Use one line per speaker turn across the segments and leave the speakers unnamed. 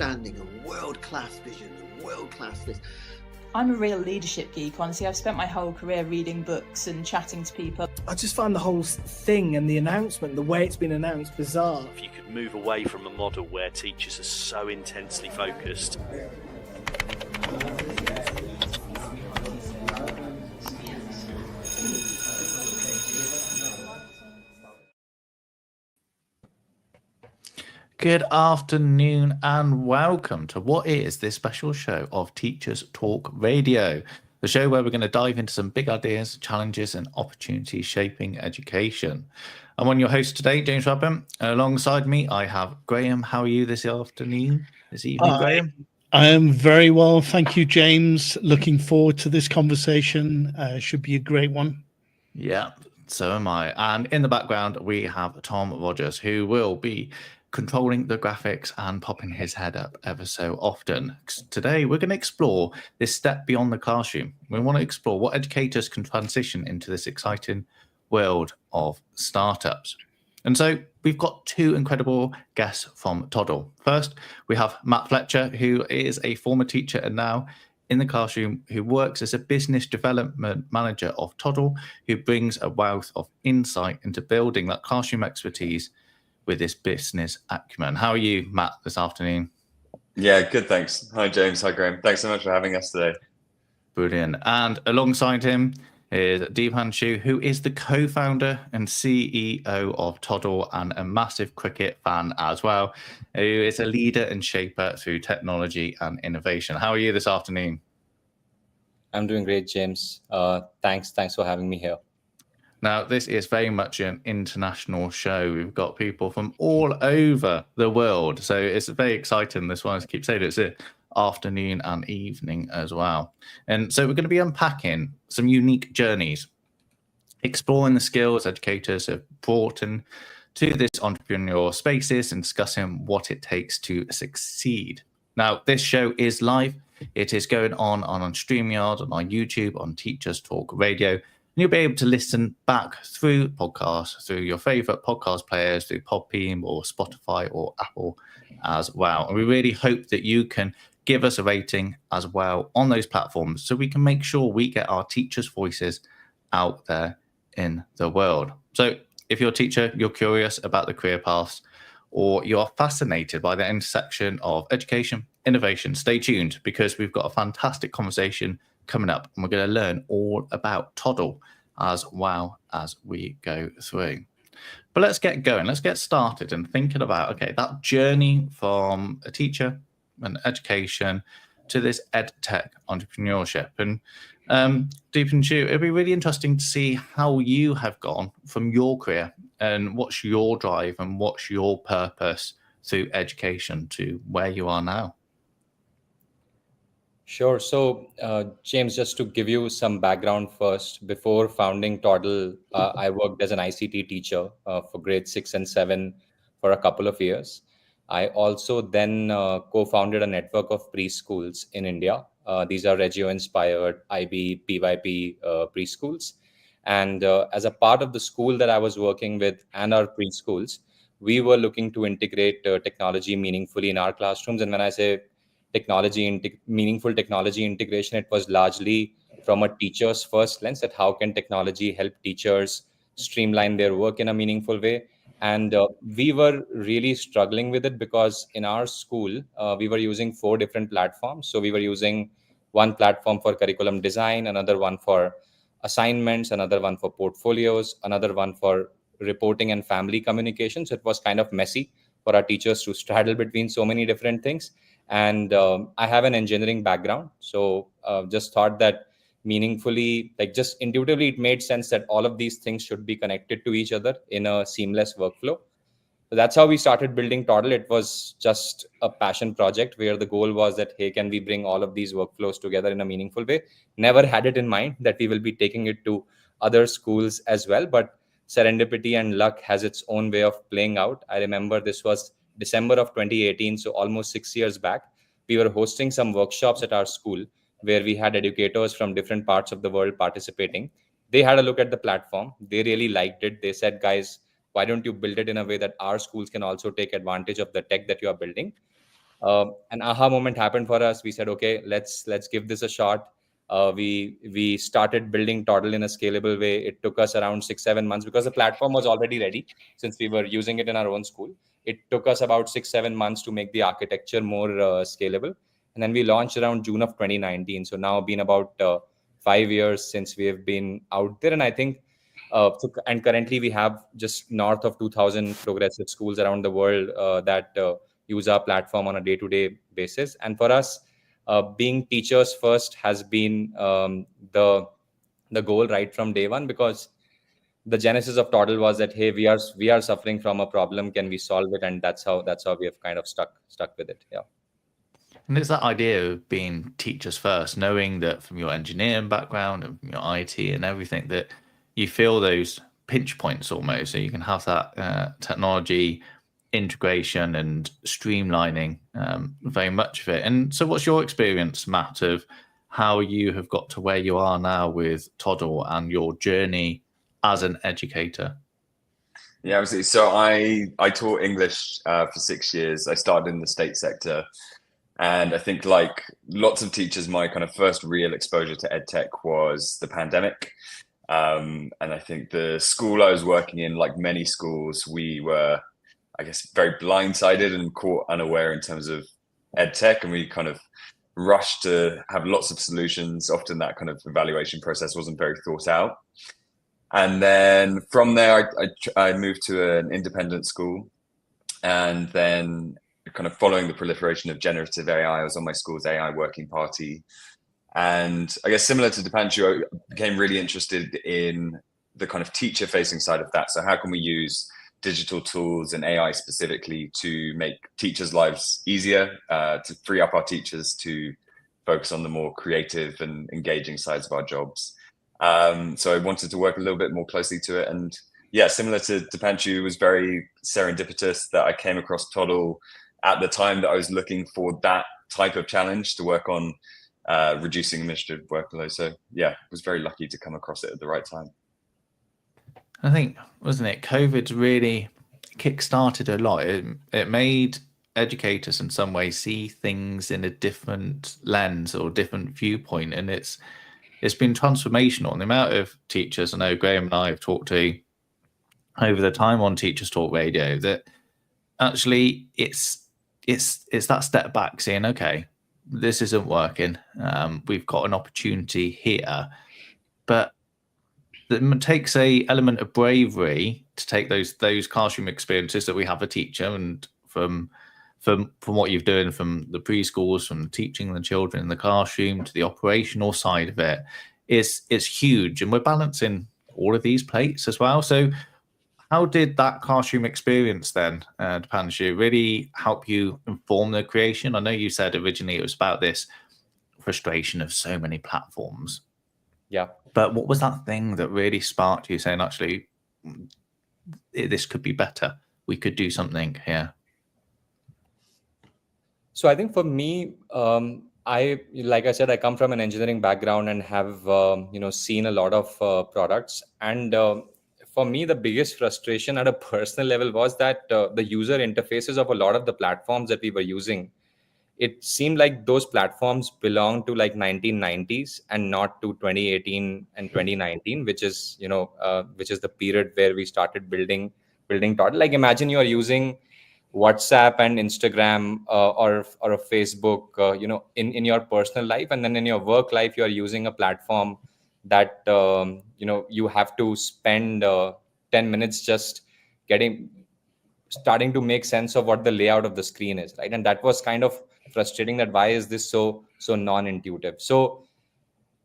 outstanding and world-class vision and world-class this.
I'm a real leadership geek, honestly. I've spent my whole career reading books and chatting to people.
I just find the whole thing and the announcement, the way it's been announced, bizarre.
If you could move away from a model where teachers are so intensely focused.
Good afternoon and welcome to what is this special show of Teachers Talk Radio, the show where we're going to dive into some big ideas, challenges and opportunities shaping education. I'm one of your hosts today, James Radburn. Alongside me, I have Graham. How are you this afternoon, this evening, Graham?
I am very well. Thank you, James. Looking forward to this conversation. Should be a great one.
Yeah, so am I. And in the background, we have Tom Rogers, who will be controlling the graphics and popping his head up ever so often. Today, we're going to explore this step beyond the classroom. We want to explore what educators can transition into this exciting world of startups. And so we've got two incredible guests from Toddle. First, we have Matt Fletcher, who is a former teacher and now in the classroom, who works as a business development manager of Toddle, who brings a wealth of insight into building that classroom expertise with this business acumen. How are you, Matt, this afternoon?
Yeah, good, thanks. Hi, James. Hi, Graham. Thanks so much for having us today.
Brilliant. And alongside him is Depanshu, who is the co-founder and CEO of Toddle and a massive cricket fan as well, who is a leader and shaper through technology and innovation. How are you this afternoon?
I'm doing great, James. Thanks for having me here.
Now, this is very much an international show. We've got people from all over the world. So it's very exciting. This one, I keep saying it's an afternoon and evening as well. And so we're going to be unpacking some unique journeys, exploring the skills educators have brought into this entrepreneurial spaces and discussing what it takes to succeed. Now, this show is live. It is going on StreamYard, on YouTube, on Teachers Talk Radio. And you'll be able to listen back through podcasts, through your favorite podcast players, through Podbean or Spotify or Apple as well. And we really hope that you can give us a rating as well on those platforms so we can make sure we get our teachers' voices out there in the world. So if you're a teacher, you're curious about the career paths, or you are fascinated by the intersection of education, innovation, stay tuned because we've got a fantastic conversation coming up, and we're going to learn all about Toddle as well as we go through. But let's get going. Let's get started and thinking about, okay, that journey from a teacher and education to this edtech entrepreneurship. And Depanshu, it'd be really interesting to see how you have gone from your career and what's your drive and what's your purpose through education to where you are now.
Sure. So, James, just to give you some background first, before founding Toddle, I worked as an ICT teacher for grades 6 and 7 for a couple of years. I also then co-founded a network of preschools in India. These are Regio-inspired IB, PYP preschools. And as a part of the school that I was working with and our preschools, we were looking to integrate technology meaningfully in our classrooms. And when I say meaningful technology integration, it was largely from a teacher's first lens, that how can technology help teachers streamline their work in a meaningful way. And we were really struggling with it because in our school, we were using 4 different platforms. So we were using one platform for curriculum design, another one for assignments, another one for portfolios, another one for reporting and family communication. So it was kind of messy for our teachers to straddle between so many different things. And I have an engineering background. So just thought that meaningfully, like just intuitively, it made sense that all of these things should be connected to each other in a seamless workflow. So that's how we started building Toddle. It was just a passion project where the goal was that, hey, can we bring all of these workflows together in a meaningful way? Never had it in mind that we will be taking it to other schools as well. But serendipity and luck has its own way of playing out. I remember this was December of 2018, so almost 6 years back. We were hosting some workshops at our school where we had educators from different parts of the world participating. They had a look at the platform. They really liked it. They said, guys, why don't you build it in a way that our schools can also take advantage of the tech that you are building? An aha moment happened for us. We said, okay, let's give this a shot. We started building Toddle in a scalable way. It took us around 6-7 months because the platform was already ready since we were using it in our own school. It took us about 6-7 months to make the architecture more scalable. And then we launched around June of 2019. So now been about 5 years since we have been out there. And I think, and currently we have just north of 2,000 progressive schools around the world that use our platform on a day-to-day basis. And for us, being teachers first has been the goal right from day one, because the genesis of Toddle was that, hey, we are suffering from a problem, can we solve it? And that's how we have kind of stuck with it. Yeah.
And it's that idea of being teachers first, knowing that from your engineering background and from your IT and everything, that you feel those pinch points almost, so you can have that technology integration and streamlining very much of it. And so what's your experience, Matt, of how you have got to where you are now with Toddle and your journey as an educator?
Yeah, absolutely. So I taught English for 6 years. I started in the state sector. And I think, like lots of teachers, my kind of first real exposure to edtech was the pandemic. And I think the school I was working in, like many schools, we were, I guess, very blindsided and caught unaware in terms of edtech. And we kind of rushed to have lots of solutions. Often that kind of evaluation process wasn't very thought out. And then from there, I moved to an independent school. And then kind of following the proliferation of generative AI, I was on my school's AI working party. And I guess similar to Depanshu, I became really interested in the kind of teacher facing side of that. So how can we use digital tools and AI specifically to make teachers' lives easier, to free up our teachers to focus on the more creative and engaging sides of our jobs. So I wanted to work a little bit more closely to it. And yeah, similar to Depanshu, it was very serendipitous that I came across Toddle at the time that I was looking for that type of challenge to work on reducing administrative workload. So yeah, I was very lucky to come across it at the right time.
I think, wasn't it, COVID's really kick-started a lot. It made educators in some ways see things in a different lens or different viewpoint, and it's been transformational. And the amount of teachers I know Graham and I have talked to over the time on Teachers Talk Radio, that actually it's that step back, saying, okay, this isn't working. We've got an opportunity here, but it takes a element of bravery to take those classroom experiences that we have a teacher, and from what you've done from the preschools, from teaching the children in the classroom to the operational side of it, is huge. And we're balancing all of these plates as well. So how did that classroom experience then, Depanshu, really help you inform the creation? I know you said originally it was about this frustration of so many platforms.
Yeah.
But what was that thing that really sparked you saying, actually, this could be better? We could do something here.
So I think for me, like I said, I come from an engineering background and have seen a lot of products. And for me, the biggest frustration at a personal level was that the user interfaces of a lot of the platforms that we were using, it seemed like those platforms belong to like 1990s and not to 2018 and 2019, which is the period where we started building Toddle. Like imagine you are using WhatsApp and Instagram or a Facebook, in your personal life, and then in your work life, you are using a platform that you have to spend 10 minutes just starting to make sense of what the layout of the screen is, right? And that was kind of frustrating, that why is this so non-intuitive? So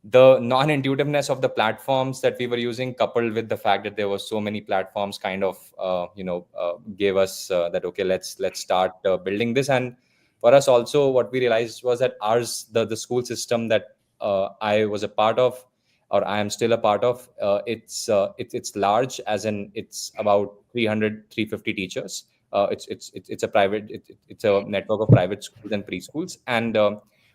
the non-intuitiveness of the platforms that we were using, coupled with the fact that there were so many platforms, kind of gave us that, okay, let's start building this. And for us also, what we realized was that the school system that I was a part of, or I am still a part of, it's large, as in it's about 350 teachers. It's a network of private schools and preschools. And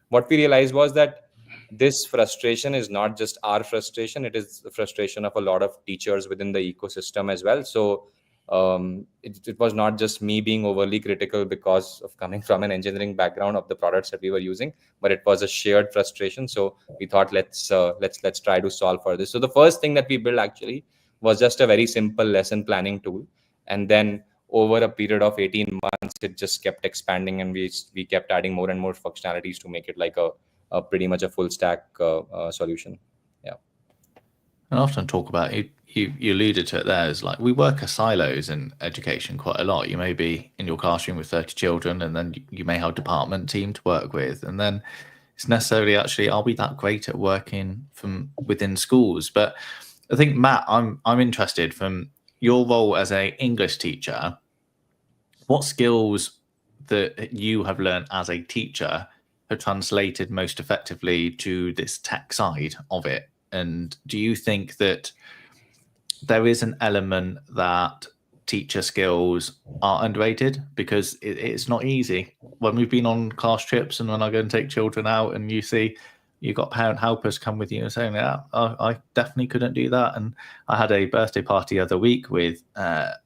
what we realized was that this frustration is not just our frustration, it is the frustration of a lot of teachers within the ecosystem as well. So it was not just me being overly critical because of coming from an engineering background of the products that we were using, but it was a shared frustration. So we thought, let's try to solve for this. So the first thing that we built actually was just a very simple lesson planning tool, and then over a period of 18 months, it just kept expanding, and we kept adding more and more functionalities to make it like a pretty much a full stack solution. Yeah.
And I often talk about it. You alluded to it there, is like we work as silos in education quite a lot. You may be in your classroom with 30 children, and then you may have a department team to work with, and then it's necessarily actually, are we that great at working from within schools? But I think, Matt, I'm interested from your role as a English teacher, what skills that you have learned as a teacher have translated most effectively to this tech side of it? And do you think that there is an element that teacher skills are underrated? Because it's not easy. When we've been on class trips and when I go and take children out and you see you've got parent helpers come with you and saying, yeah, I definitely couldn't do that. And I had a birthday party the other week with,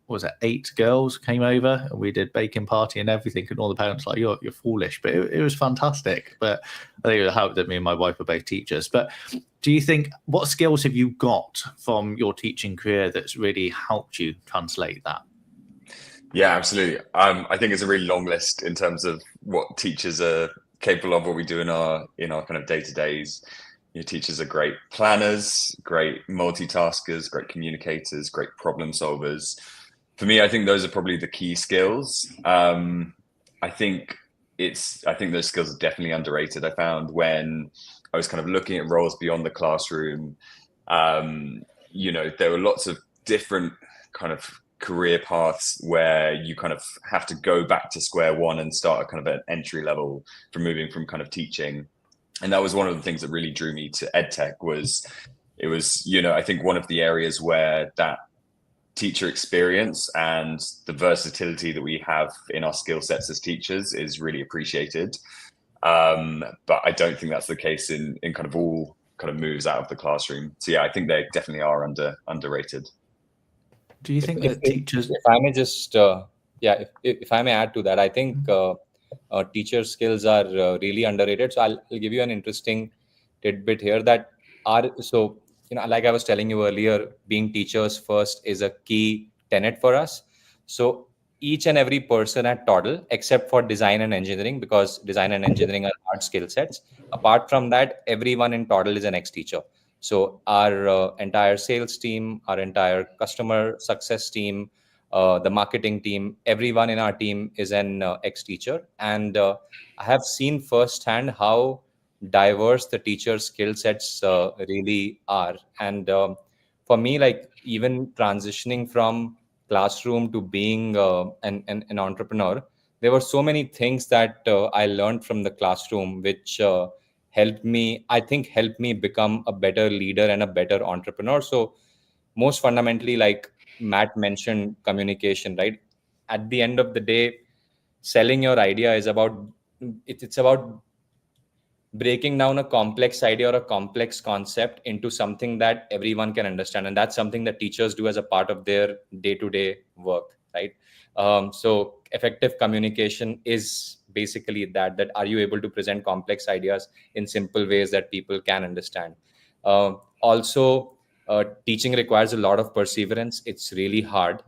was it 8 girls came over, and we did baking party and everything. And all the parents were like, you're foolish, but it was fantastic. But I think it helped that me and my wife are both teachers. But do you think, what skills have you got from your teaching career that's really helped you translate that?
Yeah, absolutely. I think it's a really long list in terms of what teachers are capable of, what we do in our kind of day-to-days. Your teachers are great planners, great multitaskers, great communicators, great problem solvers. For me, I think those are probably the key skills. I think those skills are definitely underrated. I found when I was kind of looking at roles beyond the classroom, there were lots of different kind of career paths where you kind of have to go back to square one and start a kind of an entry level for moving from kind of teaching. And that was one of the things that really drew me to edtech. It was I think one of the areas where that teacher experience and the versatility that we have in our skill sets as teachers is really appreciated. But I don't think that's the case in kind of all kind of moves out of the classroom. So yeah, I think they definitely are underrated.
Do you think that teachers...
If I may just, if I may add to that, I think teacher skills are really underrated. So I'll give you an interesting tidbit here that like I was telling you earlier, being teachers first is a key tenet for us. So each and every person at Toddle, except for design and engineering, because design and engineering are hard skill sets. Apart from that, everyone in Toddle is an ex-teacher. So our entire sales team, our entire customer success team, the marketing team, everyone in our team is an ex-teacher. And I have seen firsthand how diverse the teacher skill sets really are. And for me, like even transitioning from classroom to being an entrepreneur, there were so many things that I learned from the classroom, which helped me become a better leader and a better entrepreneur. So most fundamentally, like Matt mentioned, communication, right? At the end of the day, selling your idea is it's about breaking down a complex idea or a complex concept into something that everyone can understand. And that's something that teachers do as a part of their day-to-day work, right? So effective communication is basically that are you able to present complex ideas in simple ways that people can understand? Also, teaching requires a lot of perseverance. It's really hard.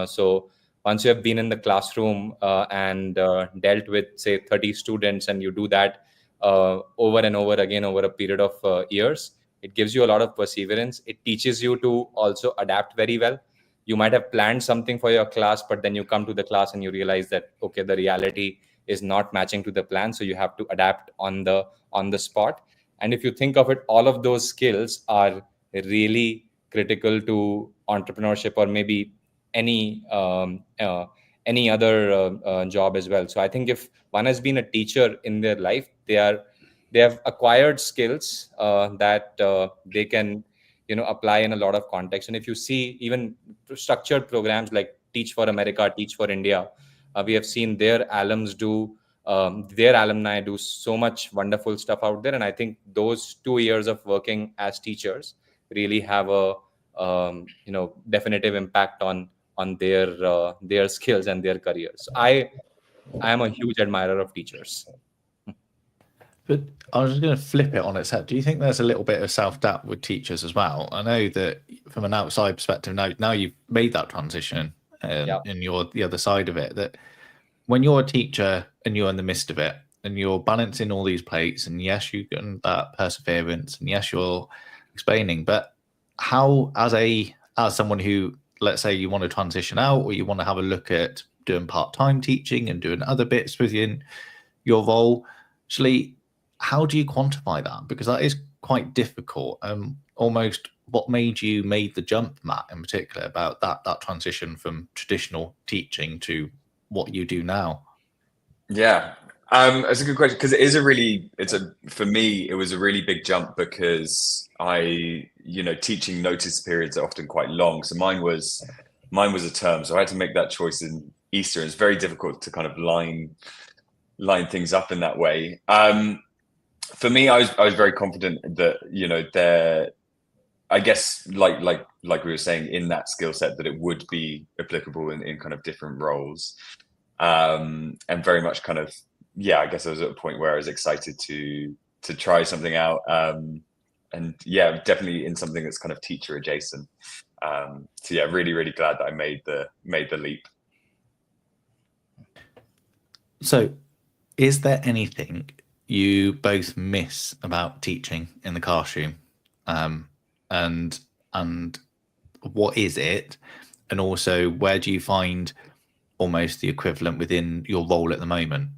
So once you have been in the classroom and dealt with, say, 30 students, and you do that over and over again over a period of years, it gives you a lot of perseverance. It teaches you to also adapt very well. You might have planned something for your class, but then you come to the class and you realize that, okay, the reality is not matching to the plan. So you have to adapt on the spot. And if you think of it, all of those skills are really critical to entrepreneurship, or maybe any other job as well. So I think if one has been a teacher in their life, they have acquired skills that they can apply in a lot of context. And if you see even structured programs like Teach for America, Teach for India, we have seen their alumni do so much wonderful stuff out there. And I think those 2 years of working as teachers really have a definitive impact on on their skills and their careers. So I am a huge admirer of teachers.
But I was just going to flip it on its head. Do you think there's a little bit of self-doubt with teachers as well? I know that from an outside perspective, now you've made that transition and you're the other side of it, that when you're a teacher and you're in the midst of it and you're balancing all these plates, and yes, you get that perseverance, and yes, you're explaining, but how, as someone who, let's say you want to transition out, or you want to have a look at doing part-time teaching and doing other bits within your role, actually, how do you quantify that? Because that is quite difficult. Almost what made the jump, Matt, in particular, about that transition from traditional teaching to what you do now?
Yeah, that's a good question, because for me, it was a really big jump, because teaching notice periods are often quite long. So mine was a term, so I had to make that choice in Easter. It's very difficult to kind of line things up in that way. For me, I was very confident that I guess like we were saying, in that skill set, that it would be applicable in kind of different roles, and very much kind of, I guess I was at a point where I was excited to try something out, and definitely in something that's kind of teacher adjacent. Really, really glad that I made the leap.
So, is there anything you both miss about teaching in the classroom, and what is it, and also where do you find almost the equivalent within your role at the moment?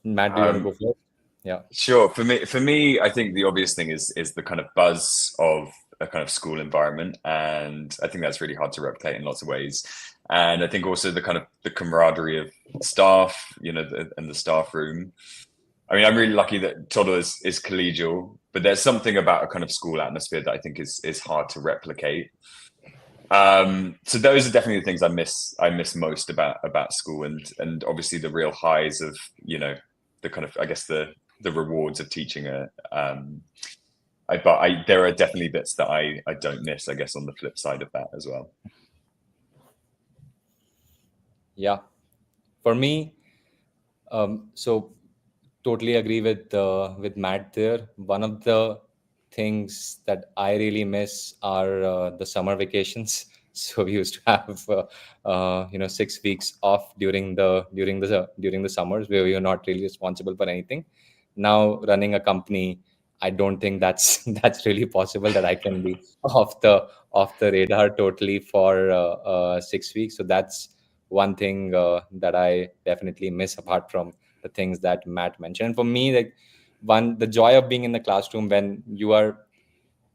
Matt, do you want to go first? Yeah,
sure. For me, I think the obvious thing is the kind of buzz of a kind of school environment, and I think that's really hard to replicate in lots of ways. And I think also the kind of the camaraderie of staff, and the staff room. I mean, I'm really lucky that Toddle is collegial, but there's something about a kind of school atmosphere that I think is hard to replicate. So those are definitely the things I miss most about school, and obviously the real highs of the kind of, I guess, the rewards of teaching but there are definitely bits that I don't miss, I guess, on the flip side of that as well.
Yeah, for me, so totally agree with Matt there. One of the things that I really miss are the summer vacations. So we used to have 6 weeks off during the summers, where we were not really responsible for anything. Now running a company, I don't think that's really possible, that I can be off the radar totally for 6 weeks. So that's one thing that I definitely miss, apart from the things that Matt mentioned. And for me, like, the joy of being in the classroom when you are,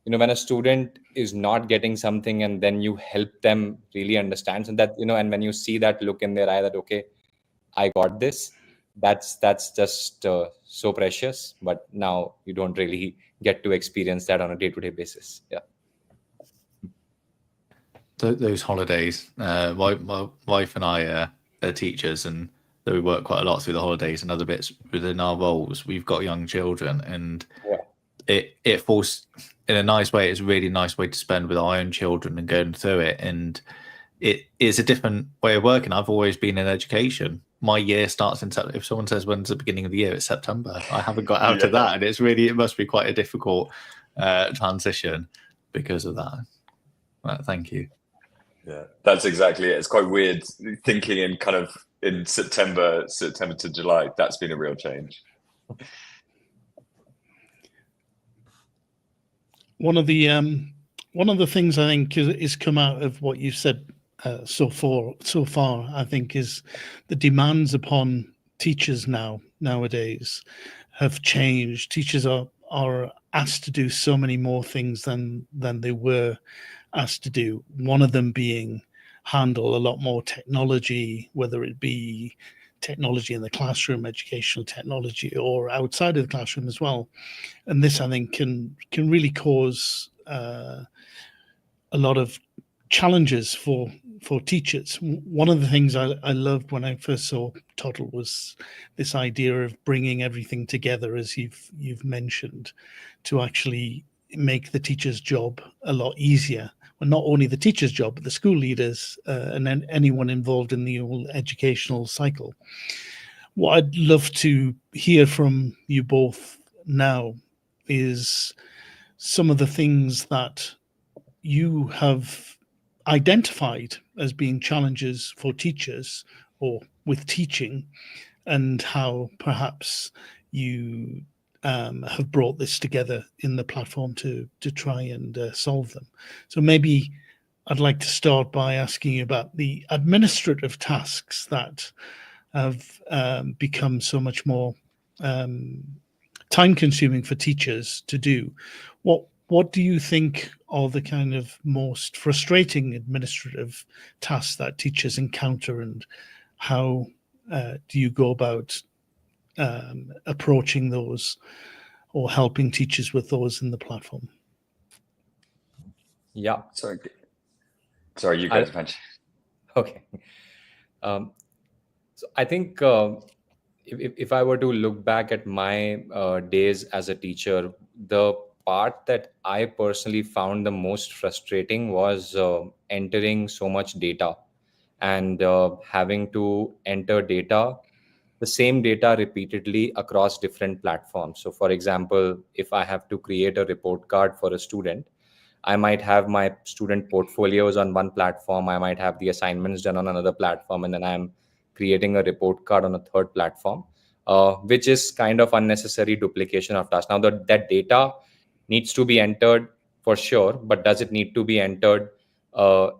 when a student is not getting something and then you help them really understand, so that, and when you see that look in their eye that, okay, I got this, that's just so precious. But now you don't really get to experience that on a day-to-day basis. Yeah.
Those holidays, my wife and I are teachers, and we work quite a lot through the holidays and other bits within our roles. We've got young children, and it falls in a nice way. It's a really nice way to spend with our own children and going through it. And it is a different way of working. I've always been in education. My year starts in September. If someone says when's the beginning of the year, it's September. I haven't got out of that, and it must be quite a difficult transition because of that. Well, thank you.
Yeah, that's exactly it. It's quite weird thinking in September to July. That's been a real change.
One of the things I think is come out of what you've said so far, I think, is the demands upon teachers nowadays have changed. Teachers are asked to do so many more things than they were asked to do. One of them being handle a lot more technology, whether it be technology in the classroom, educational technology, or outside of the classroom as well. And this, I think, can really cause a lot of challenges for teachers. One of the things I loved when I first saw Toddle was this idea of bringing everything together, as you've mentioned, to actually make the teacher's job a lot easier, well, not only the teacher's job, but the school leaders and then anyone involved in the whole educational cycle. What I'd love to hear from you both now is some of the things that you have identified as being challenges for teachers or with teaching, and how perhaps you have brought this together in the platform to try and solve them. So maybe I'd like to start by asking you about the administrative tasks that have become so much more time-consuming for teachers to do. What do you think are the kind of most frustrating administrative tasks that teachers encounter, and how do you go about approaching those or helping teachers with those in the platform?
Yeah.
Sorry, you guys, Depanshu.
Okay. So I think if I were to look back at my days as a teacher, the part that I personally found the most frustrating was entering so much data and having to enter data, the same data repeatedly across different platforms. So for example, if I have to create a report card for a student, I might have my student portfolios on one platform, I might have the assignments done on another platform, and then I'm creating a report card on a third platform, which is kind of unnecessary duplication of tasks. Now that data needs to be entered for sure, but does it need to be entered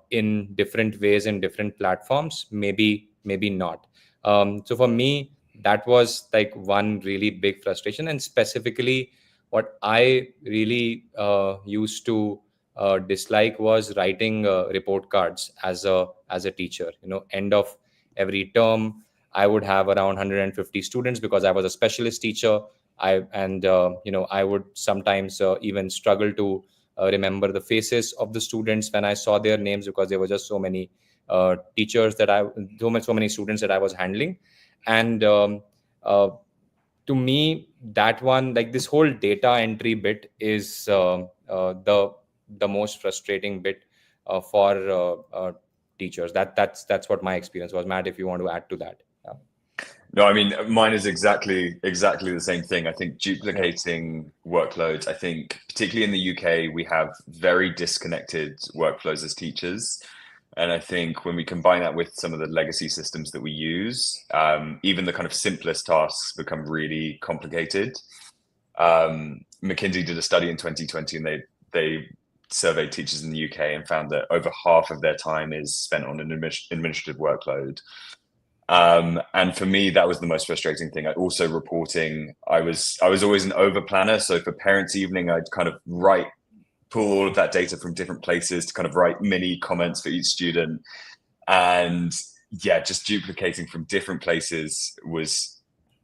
in different ways in different platforms? Maybe not. So for me, that was like one really big frustration. And specifically, what I really used to dislike was writing report cards as a teacher. End of every term, I would have around 150 students because I was a specialist teacher. I would sometimes even struggle to remember the faces of the students when I saw their names, because there were just so many teachers so many students that I was handling. And to me, that one, like this whole data entry bit is the most frustrating bit for teachers. That's what my experience was. Matt, if you want to add to that. Yeah.
No, I mean, mine is exactly the same thing. I think duplicating workloads, I think particularly in the UK, we have very disconnected workflows as teachers. And I think when we combine that with some of the legacy systems that we use, even the kind of simplest tasks become really complicated. McKinsey did a study in 2020, and they surveyed teachers in the UK and found that over half of their time is spent on an administrative workload. And for me, that was the most frustrating thing. Also reporting, I was always an over planner. So for parents' evening, I'd kind of pull all of that data from different places to kind of write mini comments for each student. And yeah, just duplicating from different places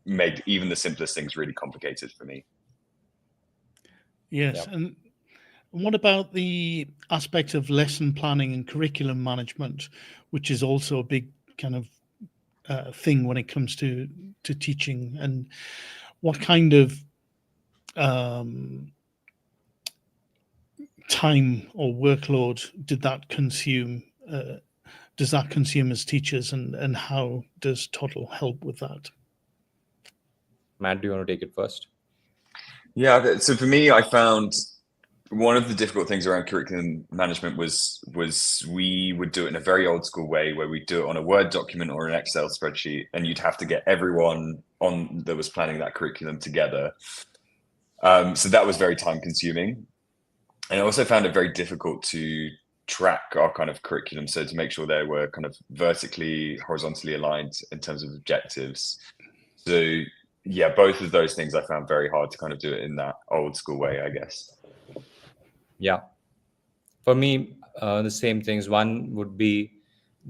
made even the simplest things really complicated for me.
Yes. Yeah. And what about the aspect of lesson planning and curriculum management, which is also a big kind of thing when it comes to teaching? And what kind of time or workload does that consume as teachers, and how does Toddle help with that?
Matt, do you want to take it first?
Yeah, so for me, I found one of the difficult things around curriculum management was we would do it in a very old school way, where we do it on a Word document or an Excel spreadsheet, and you'd have to get everyone on that was planning that curriculum together. So that was very time consuming. And I also found it very difficult to track our kind of curriculum. So to make sure they were kind of vertically, horizontally aligned in terms of objectives. So yeah, both of those things I found very hard to kind of do it in that old school way, I guess.
Yeah. For me, the same things. One would be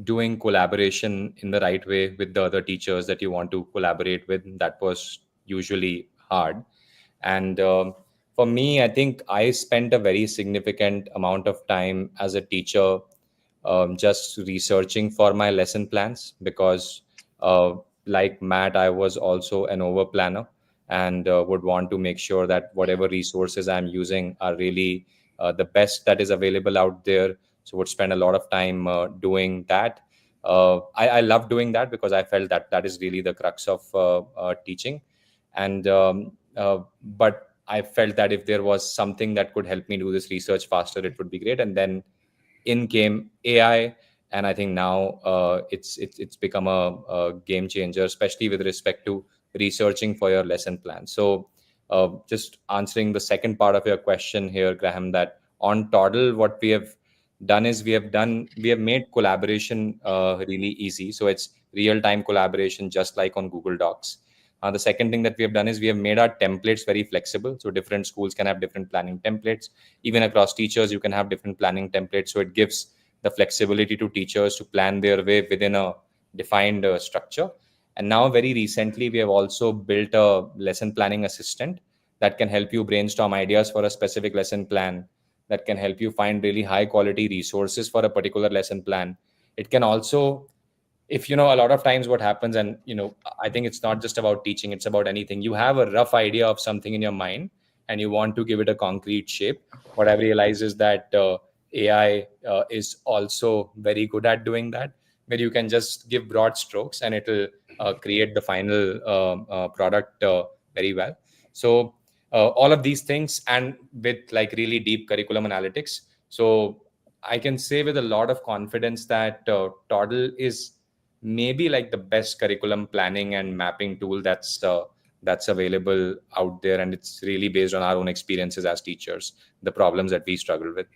doing collaboration in the right way with the other teachers that you want to collaborate with. That was usually hard. And for me, I think I spent a very significant amount of time as a teacher just researching for my lesson plans, because like Matt, I was also an over planner and would want to make sure that whatever resources I'm using are really the best that is available out there, So would spend a lot of time doing that. I love doing that because I felt that is really the crux of teaching. And but I felt that if there was something that could help me do this research faster, it would be great. And then in came AI, and I think now it's become a game changer, especially with respect to researching for your lesson plan. So just answering the second part of your question here, Graham, that on Toddle, what we have done is we have made collaboration really easy. So it's real-time collaboration, just like on Google Docs. The second thing that we have done is we have made our templates very flexible. So different schools can have different planning templates. Even across teachers, you can have different planning templates. So it gives the flexibility to teachers to plan their way within a defined structure. And now very recently, we have also built a lesson planning assistant that can help you brainstorm ideas for a specific lesson plan, that can help you find really high quality resources for a particular lesson plan. It can also, if a lot of times what happens, and I think it's not just about teaching, it's about anything. You have a rough idea of something in your mind and you want to give it a concrete shape. What I've realized is that AI is also very good at doing that, where you can just give broad strokes and it'll create the final product very well. So all of these things, and with like really deep curriculum analytics. So I can say with a lot of confidence that Toddle is maybe like the best curriculum planning and mapping tool that's available out there. And it's really based on our own experiences as teachers, the problems that we struggle with.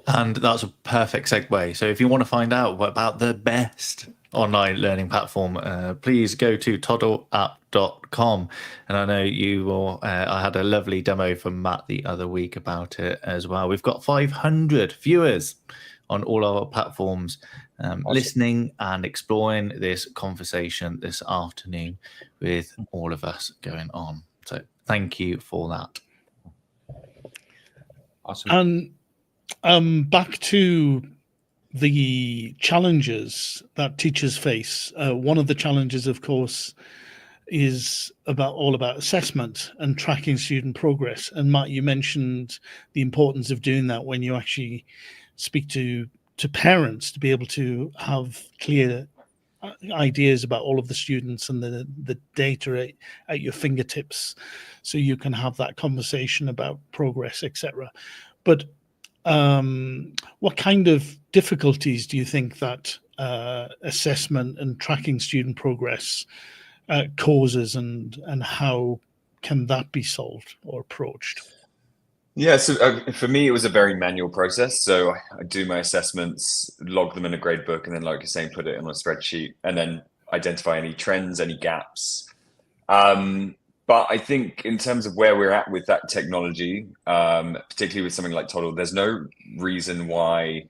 And that's a perfect segue. So if you want to find out about the best online learning platform, please go to toddleapp.com. And I know you will, I had a lovely demo from Matt the other week about it as well. We've got 500 viewers on all our platforms
Awesome.
listening and exploring this conversation this afternoon with all of us going on. So thank you for that.
Awesome.
And back to the challenges that teachers face. One of the challenges, of course, is all about assessment and tracking student progress. And Matt, you mentioned the importance of doing that when you actually speak to parents, to be able to have clear ideas about all of the students and the data at your fingertips, so you can have that conversation about progress, etc. But what kind of difficulties do you think that assessment and tracking student progress causes, and how can that be solved or approached?
Yeah, so for me, it was a very manual process. So I do my assessments, log them in a grade book, and then, like you're saying, put it on a spreadsheet, and then identify any trends, any gaps. But I think in terms of where we're at with that technology, particularly with something like Toddle, there's no reason why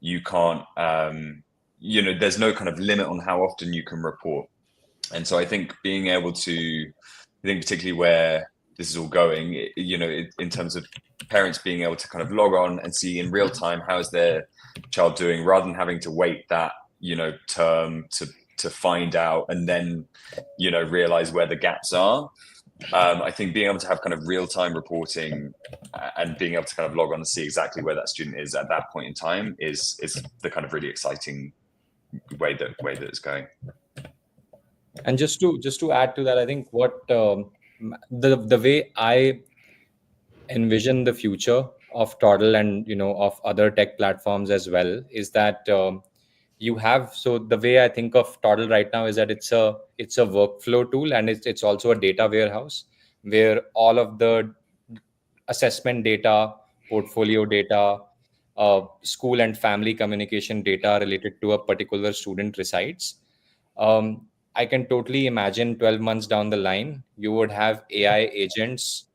you can't, there's no kind of limit on how often you can report. And so I think being able to, particularly where this is all going, in terms of parents being able to kind of log on and see in real time how's their child doing, rather than having to wait that, term to find out and then, realize where the gaps are. I think being able to have kind of real-time reporting and being able to kind of log on and see exactly where that student is at that point in time is the kind of really exciting way that it's going.
And just to add to that, I think what the way I envision the future of Toddle and of other tech platforms as well is that you have, so the way I think of Toddle right now is that it's a workflow tool, and it's also a data warehouse where all of the assessment data, portfolio data, school and family communication data related to a particular student resides. I can totally imagine 12 months down the line, you would have AI agents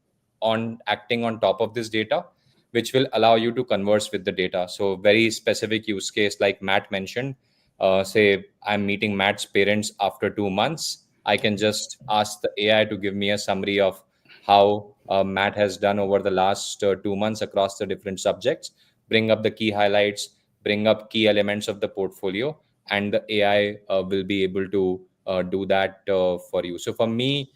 acting on top of this data, which will allow you to converse with the data. So very specific use case, like Matt mentioned, say I'm meeting Matt's parents after 2 months. I can just ask the AI to give me a summary of how Matt has done over the last 2 months across the different subjects, bring up the key highlights, bring up key elements of the portfolio, and the AI will be able to do that for you. So for me,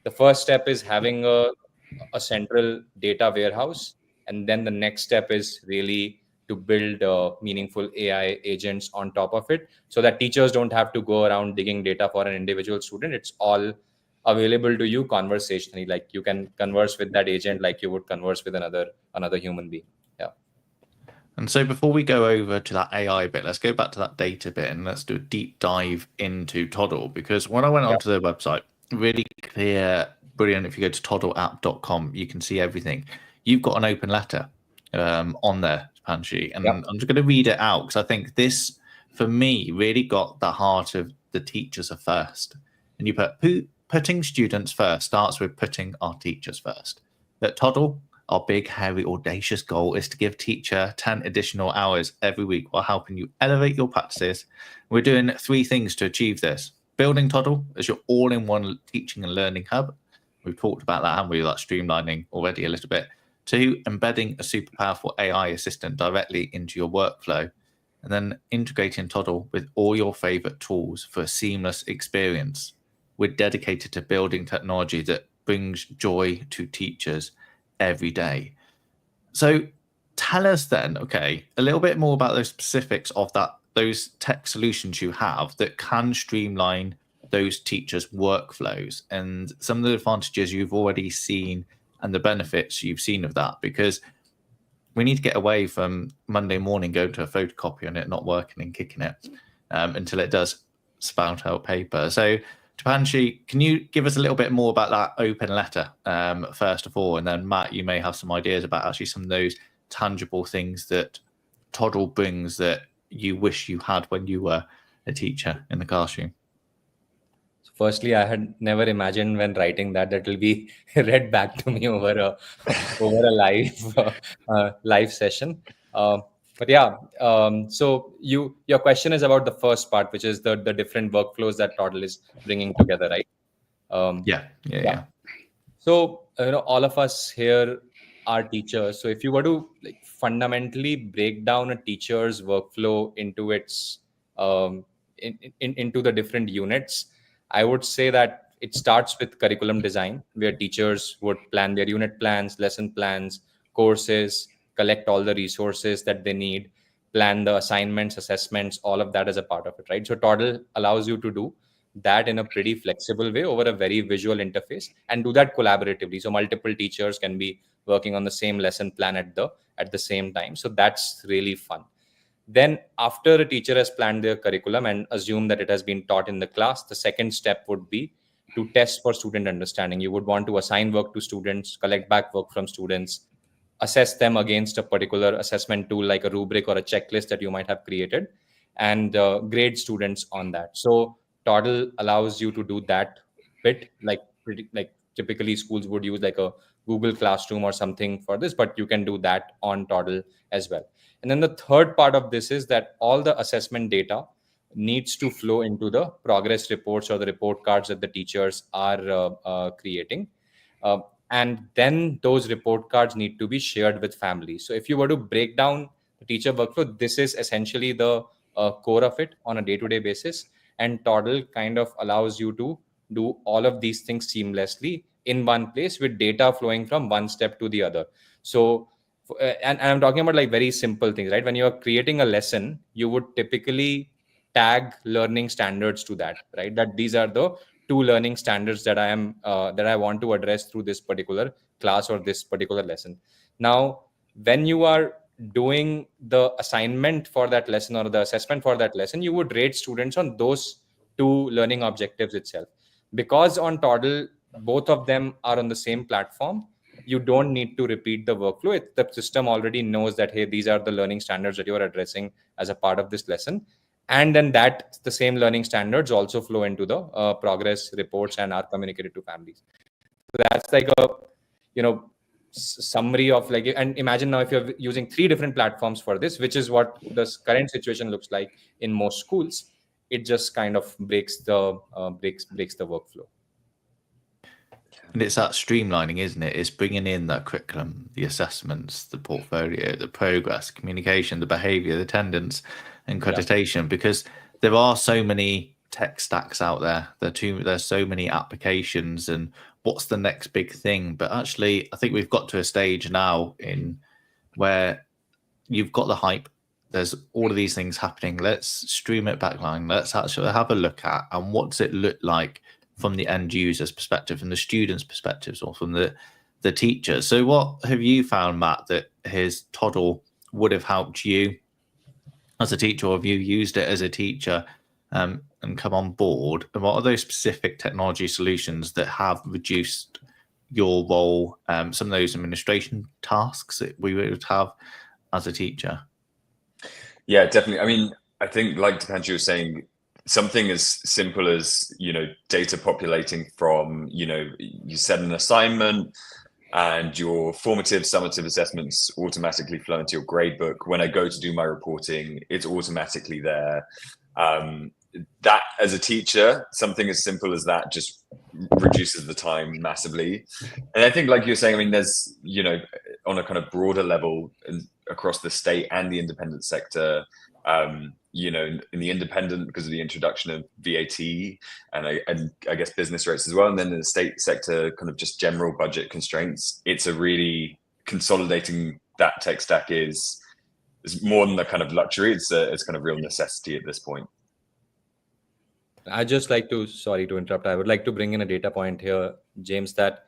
the first step is having a central data warehouse. And then the next step is really to build meaningful AI agents on top of it, so that teachers don't have to go around digging data for an individual student. It's all available to you conversationally. Like you can converse with that agent like you would converse with another human being. Yeah.
And so before we go over to that AI bit, let's go back to that data bit and let's do a deep dive into Toddle, because when I went onto their website, really clear, brilliant. If you go to toddleapp.com, you can see everything. You've got an open letter on there, Depanshu, and I'm just going to read it out because I think this, for me, really got the heart of the teachers are first. And you putting students first starts with putting our teachers first. At Toddle, our big, hairy, audacious goal is to give teacher 10 additional hours every week while helping you elevate your practices. We're doing 3 things to achieve this. Building Toddle as your all-in-one teaching and learning hub. We've talked about that, haven't we? Like streamlining already a little bit. 2, embedding a super powerful AI assistant directly into your workflow. And then integrating Toddle with all your favorite tools for a seamless experience. We're dedicated to building technology that brings joy to teachers every day. So tell us then, okay, a little bit more about those specifics of those tech solutions you have that can streamline those teachers' workflows and some of the advantages you've already seen and the benefits you've seen of that, because we need to get away from Monday morning going to a photocopy and it not working and kicking it until it does spout out paper. So Depanshu, can you give us a little bit more about that open letter first of all, and then Matt, you may have some ideas about actually some of those tangible things that Toddle brings that you wish you had when you were a teacher in the classroom.
Firstly, I had never imagined when writing that it will be read back to me over a live session. But yeah, so your question is about the first part, which is the different workflows that Toddle is bringing together, right?
Yeah.
So all of us here are teachers. So if you were to fundamentally break down a teacher's workflow into its into the different units, I would say that it starts with curriculum design, where teachers would plan their unit plans, lesson plans, courses, collect all the resources that they need, plan the assignments, assessments, all of that as a part of it, right? So Toddle allows you to do that in a pretty flexible way over a very visual interface and do that collaboratively. So multiple teachers can be working on the same lesson plan at the same time. So that's really fun. Then after a teacher has planned their curriculum and assume that it has been taught in the class, the second step would be to test for student understanding. You would want to assign work to students, collect back work from students, assess them against a particular assessment tool like a rubric or a checklist that you might have created, and grade students on that. So Toddle allows you to do that bit, like typically schools would use like a Google Classroom or something for this, but you can do that on Toddle as well. And then the third part of this is that all the assessment data needs to flow into the progress reports or the report cards that the teachers are creating. And then those report cards need to be shared with families. So if you were to break down the teacher workflow, this is essentially the core of it on a day-to-day basis. And Toddle kind of allows you to do all of these things seamlessly in one place with data flowing from one step to the other. So and I'm talking about like very simple things, right? When you're creating a lesson, you would typically tag learning standards to that, right? That these are the 2 learning standards that I want to address through this particular class or this particular lesson. Now, when you are doing the assignment for that lesson or the assessment for that lesson, you would rate students on those 2 learning objectives itself. Because on Toddle, both of them are on the same platform, you don't need to repeat the workflow. The system already knows that, hey, these are the learning standards that you are addressing as a part of this lesson. And then the same learning standards also flow into the progress reports and are communicated to families. So that's like a, summary of and imagine now if you're using 3 different platforms for this, which is what the current situation looks like in most schools, it just kind of breaks the workflow.
And it's that streamlining, isn't it? It's bringing in that curriculum, the assessments, the portfolio, the progress, communication, the behavior, the attendance, and accreditation, because there are so many tech stacks out there. There's so many applications, and what's the next big thing? But actually, I think we've got to a stage now in where you've got the hype. There's all of these things happening. Let's stream it backline. Let's actually have a look at, and what does it look like from the end user's perspective, from the student's perspectives, or from the teacher. So what have you found, Matt, that his Toddle would have helped you as a teacher, or have you used it as a teacher and come on board? And what are those specific technology solutions that have reduced your role, some of those administration tasks that we would have as a teacher?
Yeah, definitely. I mean, I think like Depanshu was saying, something as simple as, data populating from, you set an assignment and your formative, summative assessments automatically flow into your gradebook. When I go to do my reporting, it's automatically there. That, as a teacher, something as simple as that just reduces the time massively. And I think, like you're saying, I mean, there's, on a kind of broader level across the state and the independent sector, in the independent, because of the introduction of VAT and I guess business rates as well, and then in the state sector, kind of just general budget constraints, it's a really consolidating that tech stack is more than a kind of luxury. It's kind of real necessity at this point.
I just like to, sorry to interrupt, I would like to bring in a data point here, James, that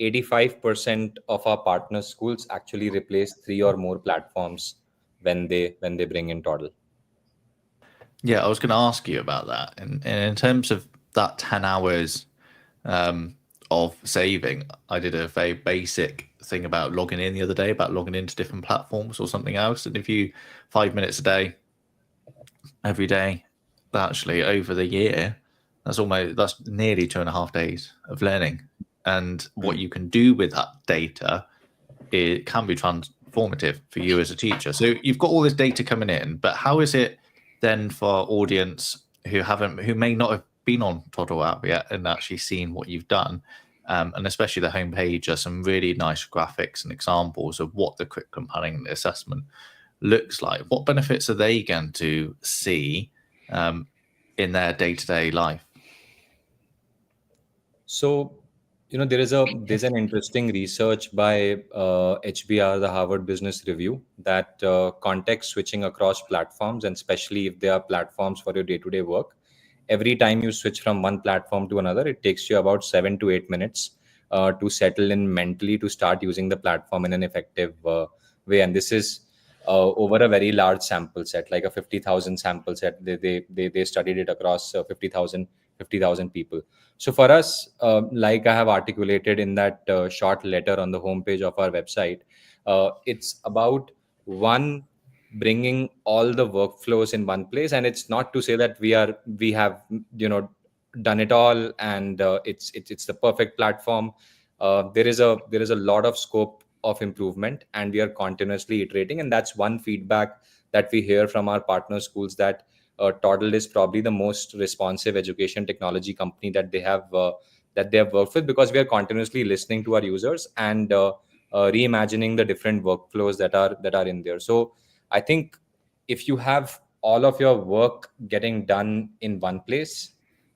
85% of our partner schools actually replace 3 or more platforms when they bring in Toddle.
Yeah, I was going to ask you about that. And in terms of that 10 hours of saving, I did a very basic thing about logging in the other day, about logging into different platforms or something else. And if you 5 minutes a day, every day, actually over the year, that's nearly 2.5 days of learning. And what you can do with that data, it can be transformative for you as a teacher. So you've got all this data coming in, but how is it then for our audience who may not have been on Toddle app yet and actually seen what you've done, and especially the homepage are some really nice graphics and examples of what the curriculum planning and the assessment looks like. What benefits are they going to see in their day-to-day life?
So, there's an interesting research by HBR, the Harvard Business Review, that context switching across platforms, and especially if they are platforms for your day-to-day work, every time you switch from one platform to another, it takes you about 7 to 8 minutes to settle in mentally to start using the platform in an effective way. And this is over a very large sample set, like a 50,000 sample set. They studied it across 50,000 people. So for us, like I have articulated in that short letter on the homepage of our website, it's about bringing all the workflows in one place. And it's not to say that we have done it all and it's the perfect platform. There is a lot of scope of improvement, and we are continuously iterating. And that's one feedback that we hear from our partner schools, that Toddle is probably the most responsive education technology company that they have worked with, because we are continuously listening to our users and reimagining the different workflows that are in there. So I think if you have all of your work getting done in one place,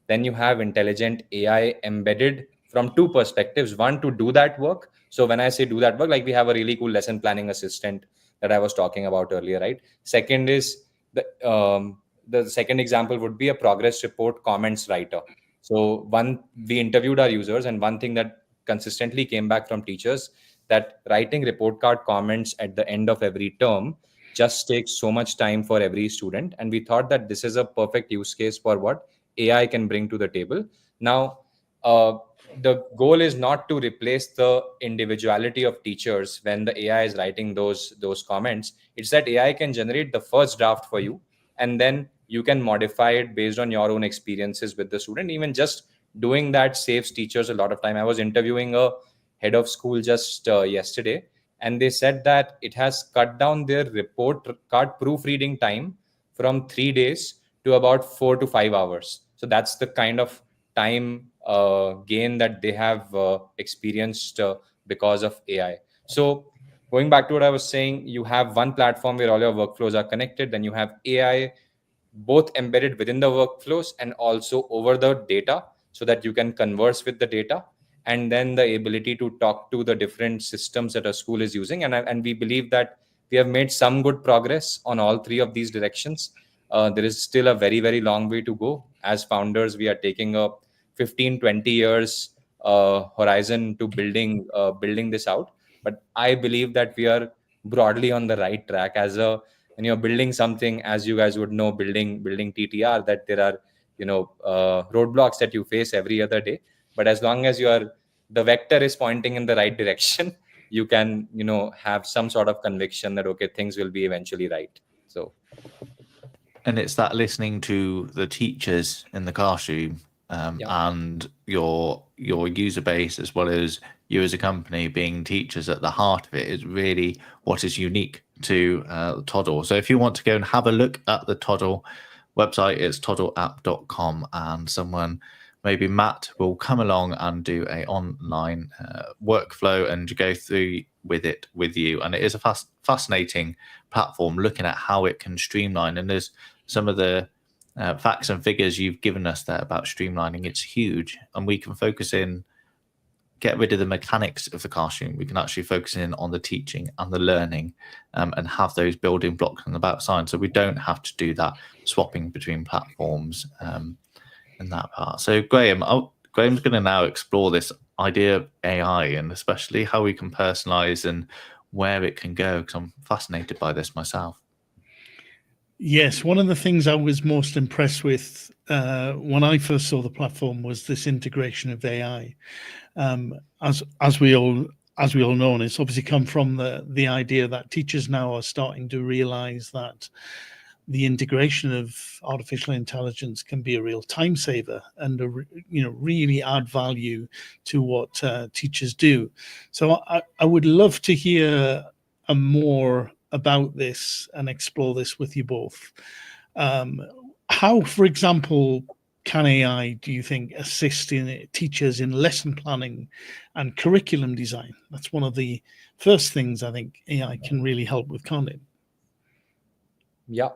then you have intelligent AI embedded from two perspectives. One, to do that work. So when I say do that work, like we have a really cool lesson planning assistant that I was talking about earlier, right? Second is the second example would be a progress report comments writer. So we interviewed our users, and one thing that consistently came back from teachers, that writing report card comments at the end of every term just takes so much time for every student. And we thought that this is a perfect use case for what AI can bring to the table. Now, the goal is not to replace the individuality of teachers when the AI is writing those comments. It's that AI can generate the first draft for you, and then you can modify it based on your own experiences with the student. Even just doing that saves teachers a lot of time. I was interviewing a head of school just yesterday, and they said that it has cut down their report card proofreading time from 3 days to about 4 to 5 hours. So that's the kind of time gain that they have experienced because of AI. So going back to what I was saying, you have one platform where all your workflows are connected. Then you have AI both embedded within the workflows and also over the data, so that you can converse with the data, and then the ability to talk to the different systems that a school is using. And we believe that we have made some good progress on all three of these directions. There is still a very, very long way to go. As founders, we are taking a 15-20 years horizon to building this out. But I believe that we are broadly on the right track. When you're building something, as you guys would know, building TTR, that there are roadblocks that you face every other day. But as long as the vector is pointing in the right direction, you can have some sort of conviction that okay, things will be eventually right. So,
and it's that listening to the teachers in the classroom and your user base, as well as you as a company being teachers at the heart of it, is really what is unique to Toddle. So if you want to go and have a look at the Toddle website, it's toddleapp.com, and someone, maybe Matt, will come along and do a online workflow and go through with you. And it is a fascinating platform, looking at how it can streamline. And there's some of the facts and figures you've given us there about streamlining. It's huge, and we can focus in, get rid of the mechanics of the classroom. We can actually focus in on the teaching and the learning, and have those building blocks on the backside. So we don't have to do that swapping between platforms in that part. So Graham's going to now explore this idea of AI, and especially how we can personalize and where it can go, because I'm fascinated by this myself.
Yes, one of the things I was most impressed with when I first saw the platform was this integration of AI. As we all know, and it's obviously come from the idea that teachers now are starting to realize that the integration of artificial intelligence can be a real time saver and really add value to what teachers do. So I would love to hear more about this and explore this with you both. How, for example, can AI, do you think, assist teachers in lesson planning and curriculum design? That's one of the first things I think AI can really help with, can't it?
Yeah.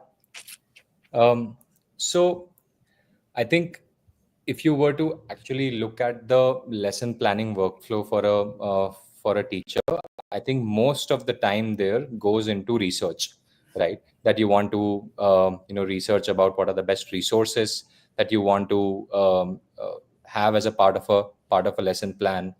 So I think if you were to actually look at the lesson planning workflow for a teacher, I think most of the time there goes into research, right? That you want to research about what are the best resources that you want to have as a part of a lesson plan,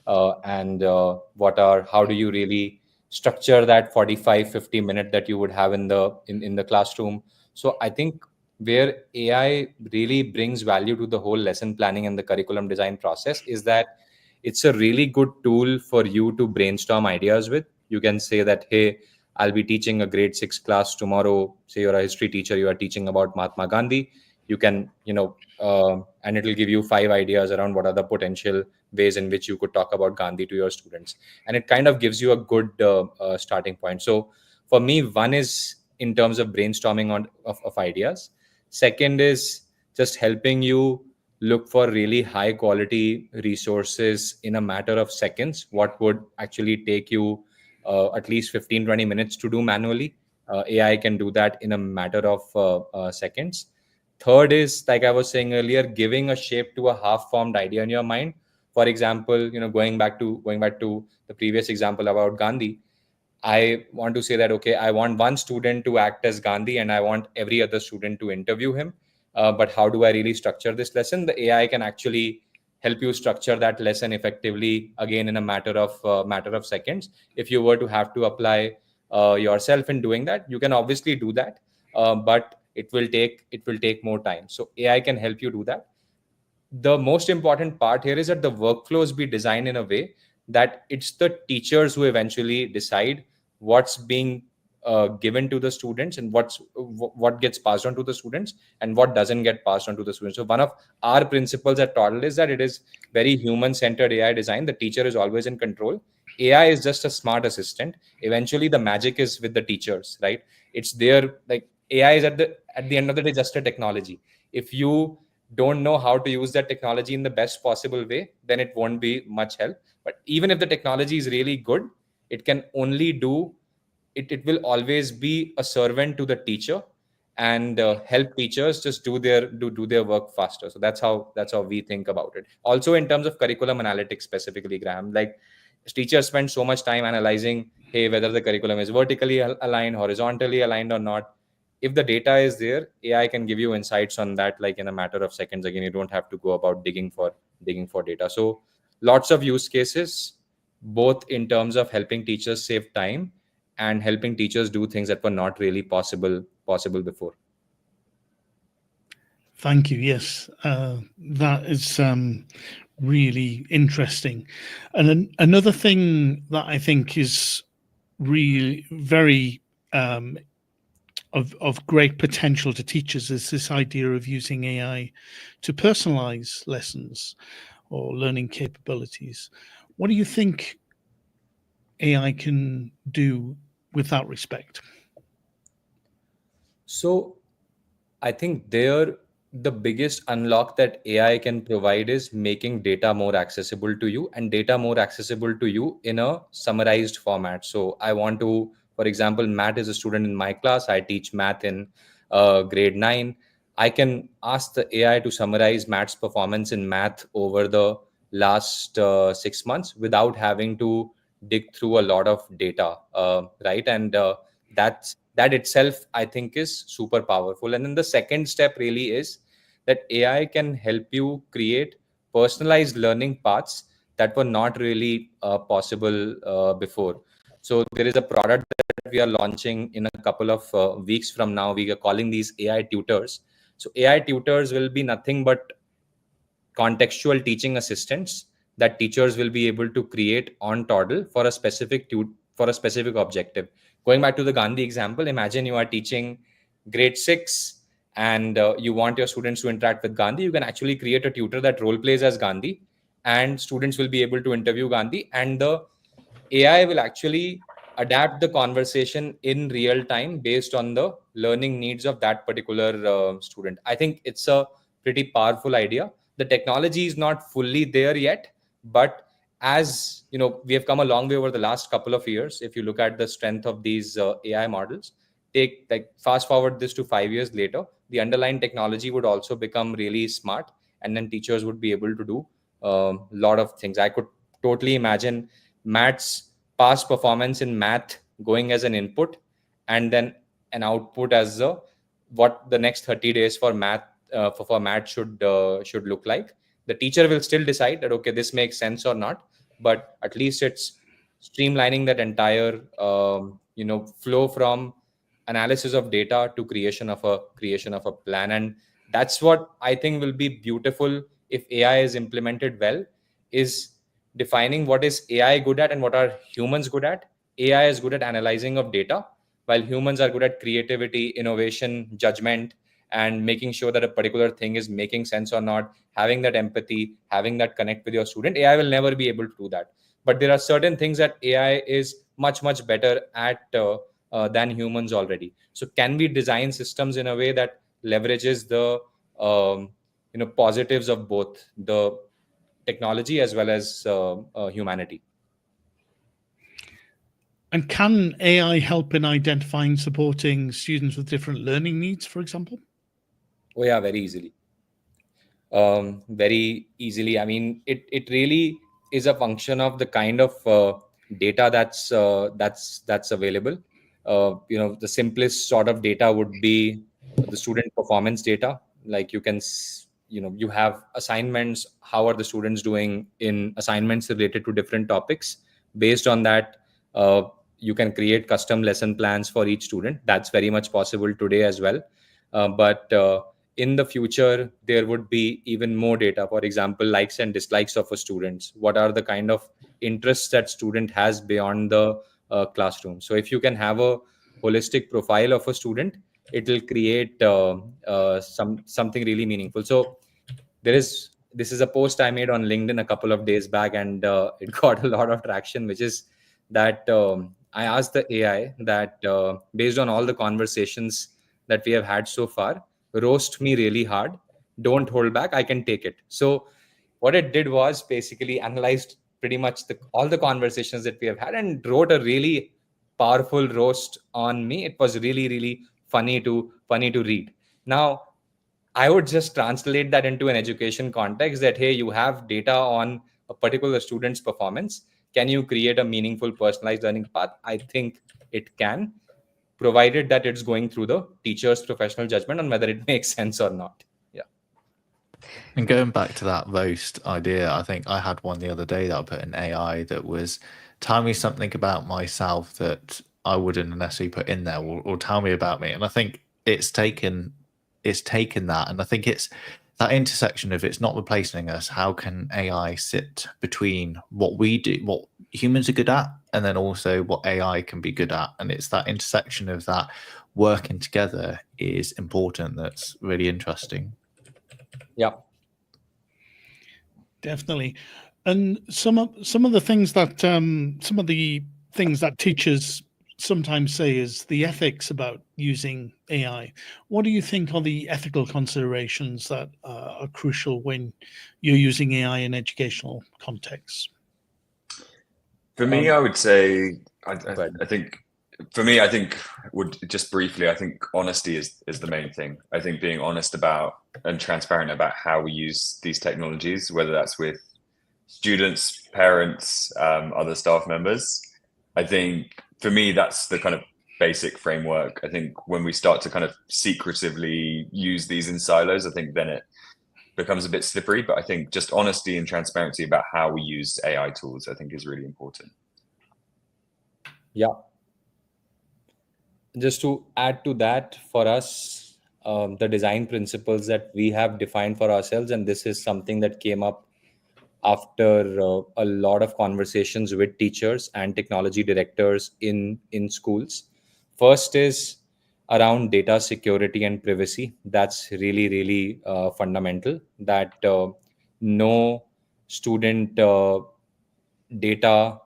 and how do you really structure that 45-50 minute that you would have in the classroom. So I think where AI really brings value to the whole lesson planning and the curriculum design process is that it's a really good tool for you to brainstorm ideas with. You can say that, hey, I'll be teaching a grade 6 class tomorrow. Say you're a history teacher, you are teaching about Mahatma Gandhi. You can, and it'll give you 5 ideas around what are the potential ways in which you could talk about Gandhi to your students. And it kind of gives you a good starting point. So for me, one is in terms of brainstorming of ideas. Second is just helping you look for really high quality resources in a matter of seconds, what would actually take you at least 15-20 minutes to do manually. AI can do that in a matter of seconds. Third is, like I was saying earlier, giving a shape to a half-formed idea in your mind. For example, going back to the previous example about Gandhi, I want to say that, okay, I want one student to act as Gandhi and I want every other student to interview him. But how do I really structure this lesson? The AI can actually help you structure that lesson effectively, again, in a matter of seconds. If you were to have to apply yourself in doing that, you can obviously do that, but it will take more time. So AI can help you do that. The most important part here is that the workflows be designed in a way that it's the teachers who eventually decide what's being given to the students and what gets passed on to the students and what doesn't get passed on to the students. So one of our principles at Toddle is that it is very human-centered AI design. The teacher is always in control. AI is just a smart assistant. Eventually, the magic is with the teachers, right? It's there. Like AI is at the end of the day just a technology. If you don't know how to use that technology in the best possible way, then it won't be much help. But even if the technology is really good, it can only do it will always be a servant to the teacher and help teachers just do their work faster. So that's how we think about it. Also, in terms of curriculum analytics specifically, Graham, like teachers spend so much time analyzing hey, whether the curriculum is vertically aligned, horizontally aligned or not. If the data is there, AI can give you insights on that, like in a matter of seconds. Again, you don't have to go about digging for data. So lots of use cases, both in terms of helping teachers save time and helping teachers do things that were not really possible before.
Thank you. Yes, that is really interesting. And another thing that I think is really very of great potential to teachers is this idea of using AI to personalize lessons or learning capabilities. What do you think AI can do with that respect?
So I think the biggest unlock that AI can provide is making data more accessible to you, and data more accessible to you in a summarized format. So I want to, for example, Matt is a student in my class. I teach math in grade 9. I can ask the AI to summarize Matt's performance in math over the last 6 months without having to dig through a lot of data, right? And that itself, I think, is super powerful. And then the second step really is that AI can help you create personalized learning paths that were not really possible before. So there is a product that we are launching in a couple of weeks from now. We are calling these AI tutors. So AI tutors will be nothing but contextual teaching assistants that teachers will be able to create on Toddle for a specific objective. Going back to the Gandhi example, imagine you are teaching grade 6 and you want your students to interact with Gandhi. You can actually create a tutor that role plays as Gandhi, and students will be able to interview Gandhi, and the AI will actually adapt the conversation in real time based on the learning needs of that particular student. I think it's a pretty powerful idea. The technology is not fully there yet, but as you know, we have come a long way over the last couple of years. If you look at the strength of these AI models, fast forward this to 5 years later, the underlying technology would also become really smart, and then teachers would be able to do a lot of things. I could totally imagine Matt's past performance in math going as an input, and then an output as what the next 30 days for math for math should look like. The teacher will still decide that, okay, this makes sense or not, but at least it's streamlining that entire flow from analysis of data to creation of a plan. And that's what I think will be beautiful if AI is implemented well, is defining what is AI good at and what are humans good at. AI is good at analyzing of data, while humans are good at creativity, innovation, judgment, and making sure that a particular thing is making sense or not, having that empathy, having that connect with your student. AI will never be able to do that. But there are certain things that AI is much, much better at than humans already. So can we design systems in a way that leverages the positives of both the technology as well as humanity?
And can AI help in identifying, supporting students with different learning needs, for example?
Oh yeah, very easily. Very easily. I mean, it really is a function of the kind of data that's available. The simplest sort of data would be the student performance data. Like you can, you have assignments. How are the students doing in assignments related to different topics? Based on that, you can create custom lesson plans for each student. That's very much possible today as well. But in the future, there would be even more data. For example, likes and dislikes of a student. What are the kind of interests that student has beyond the classroom? So if you can have a holistic profile of a student, it will create something really meaningful. So this is a post I made on LinkedIn a couple of days back, and it got a lot of traction, which is that I asked the AI that based on all the conversations that we have had so far, roast me really hard, don't hold back, I can take it. So what it did was basically analyzed pretty much all the conversations that we have had and wrote a really powerful roast on me. It was really, really funny to read. Now, I would just translate that into an education context that, hey, you have data on a particular student's performance. can you create a meaningful personalized learning path? I think it can, provided that it's going through the teacher's professional judgment on whether it makes sense or not. Yeah.
And going back to that roast idea, I think I had one the other day that I put in AI that was, tell me something about myself that I wouldn't necessarily put in there, or tell me about me. And I think it's taken that, and I think it's that intersection of, it's not replacing us. How can AI sit between what we do, what humans are good at, and then also what AI can be good at? And it's that intersection of that working together is important. That's really interesting.
Yeah.
Definitely. And some of the things that teachers sometimes say is the ethics about using AI. What do you think are the ethical considerations that are crucial when you're using AI in educational contexts?
For me, I would say, I think would just briefly, I think honesty is the main thing. I think being honest about and transparent about how we use these technologies, whether that's with students, parents, other staff members. I think for me, that's the kind of basic framework. I think when we start to kind of secretively use these in silos, I think then it becomes a bit slippery. But I think just honesty and transparency about how we use AI tools, I think, is really important.
Yeah. Just to add to that, for us, the design principles that we have defined for ourselves, and this is something that came up after a lot of conversations with teachers and technology directors in schools. First is around data security and privacy. That's really, really fundamental, that no student data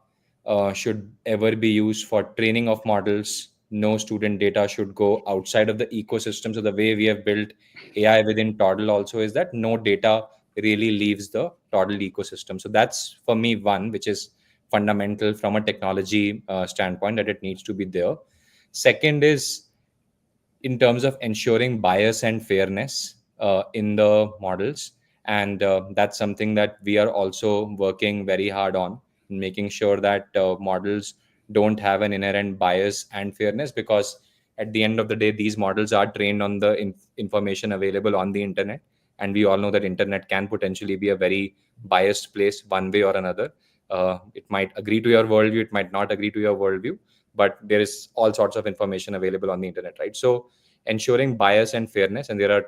should ever be used for training of models. No student data should go outside of the ecosystem. So the way we have built AI within Toddle also is that no data really leaves the Toddle ecosystem. So that's, for me, one which is fundamental from a technology standpoint, that it needs to be there. Second is in terms of ensuring bias and fairness in the models. And that's something that we are also working very hard on, making sure that models don't have an inherent bias and fairness, because at the end of the day, these models are trained on the information available on the internet. And we all know that internet can potentially be a very biased place one way or another. It might agree to your worldview, it might not agree to your worldview, but there is all sorts of information available on the internet, right? So ensuring bias and fairness, and there are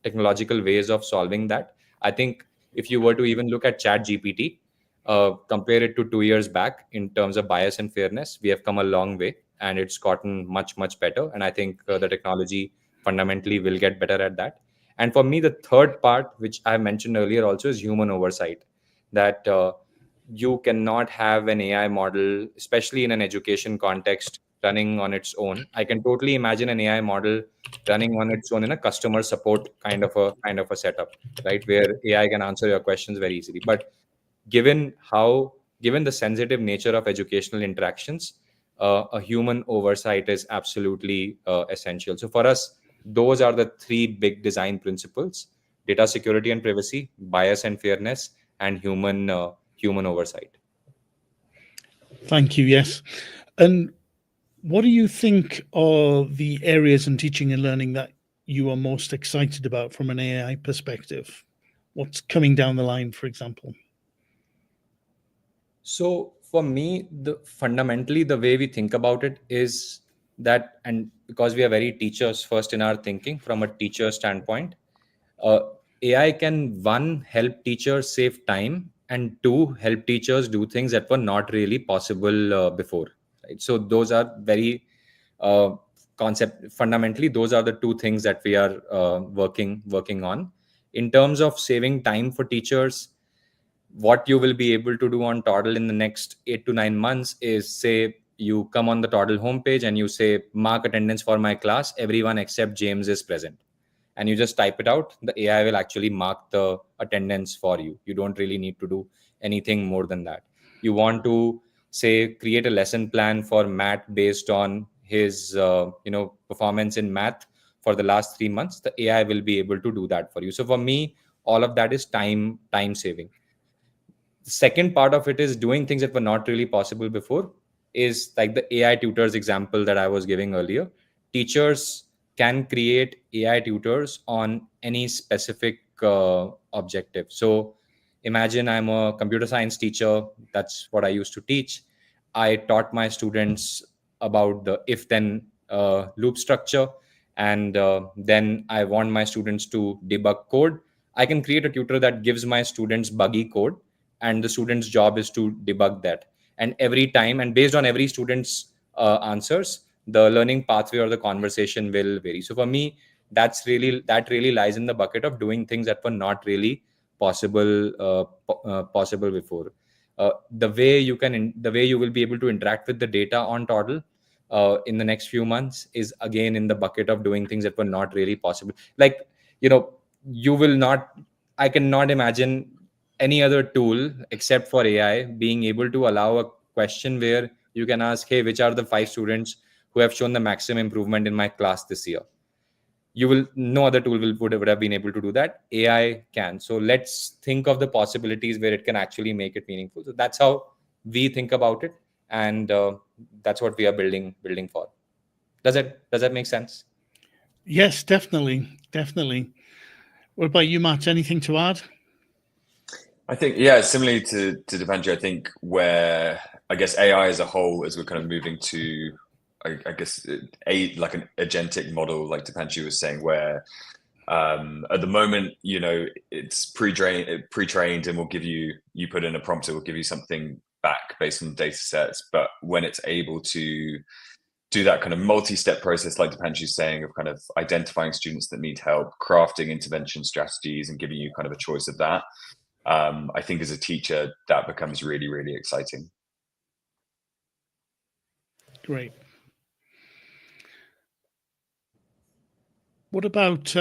technological ways of solving that. I think if you were to even look at ChatGPT, compare it to 2 years back in terms of bias and fairness, we have come a long way, and it's gotten much, much better. And I think the technology fundamentally will get better at that. And for me, the third part, which I mentioned earlier also, is human oversight, that you cannot have an AI model, especially in an education context, running on its own. I can totally imagine an AI model running on its own in a customer support kind of a setup, right, where AI can answer your questions very easily. But given the sensitive nature of educational interactions, a human oversight is absolutely essential. So for us, those are the three big design principles: data security and privacy, bias and fairness, and human oversight.
Thank you. Yes. And what do you think are the areas in teaching and learning that you are most excited about from an AI perspective? What's coming down the line, for example?
So for me, fundamentally, the way we think about it is that, and because we are very teachers first in our thinking from a teacher standpoint, AI can, one, help teachers save time, and two, help teachers do things that were not really possible before. Right? So those are very fundamentally, those are the two things that we are working on. In terms of saving time for teachers, what you will be able to do on Toddle in the next 8 to 9 months is, say, you come on the Toddle homepage and you say, mark attendance for my class, everyone except James is present. And you just type it out, the AI will actually mark the attendance for you. You don't really need to do anything more than that. You want to, say, create a lesson plan for Matt based on his performance in math for the last 3 months, the AI will be able to do that for you. So for me, all of that is time saving. The second part of it is doing things that were not really possible before, is like the AI tutors example that I was giving earlier. Teachers can create AI tutors on any specific objective. So imagine I'm a computer science teacher. That's what I used to teach. I taught my students about the if-then loop structure, and then I want my students to debug code. I can create a tutor that gives my students buggy code, and the student's job is to debug that. And every time, and based on every student's answers, the learning pathway or the conversation will vary. So for me, that really lies in the bucket of doing things that were not really possible possible before. The way you will be able to interact with the data on Toddle in the next few months is again in the bucket of doing things that were not really possible. Like, I cannot imagine any other tool except for AI being able to allow a question where you can ask, hey, which are the 5 students who have shown the maximum improvement in my class this year? No other tool would have been able to do that. AI can. So let's think of the possibilities where it can actually make it meaningful. So that's how we think about it, and that's what we are building for. Does that make sense?
Yes, definitely. What about you, Matt? Anything to add?
I think, yeah, similarly to Depanshu, I think where I guess AI as a whole, as we're kind of moving to, I guess, like an agentic model, like Depanshu was saying, where at the moment, it's pre-trained and will give you put in a prompt, it will give you something back based on data sets. But when it's able to do that kind of multi-step process, like Depanshu's saying, of kind of identifying students that need help, crafting intervention strategies, and giving you kind of a choice of that, I think as a teacher, that becomes really, really exciting.
Great. What about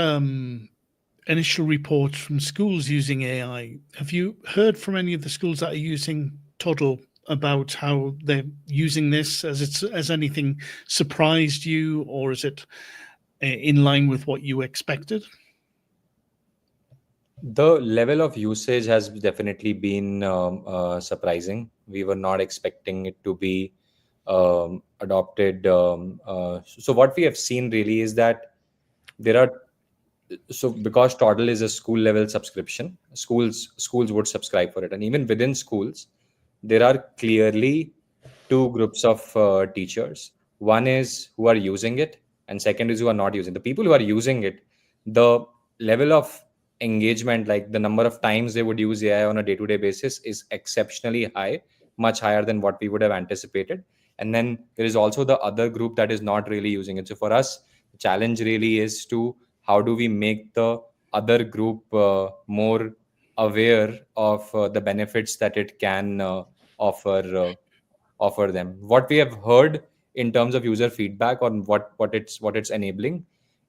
initial reports from schools using AI? Have you heard from any of the schools that are using Toddle about how they're using this? Has anything surprised you, or is it in line with what you expected?
The level of usage has definitely been surprising. We were not expecting it to be adopted. So what we have seen really is that because Toddle is a school level subscription, schools would subscribe for it. And even within schools, there are clearly 2 groups of teachers. One is who are using it, and second is who are not using. The people who are using it, the level of engagement, like the number of times they would use AI on a day-to-day basis, is exceptionally high, much higher than what we would have anticipated. And then there is also the other group that is not really using it. So for us, the challenge really is to how do we make the other group more aware of the benefits that it can offer them. What we have heard in terms of user feedback on what it's enabling,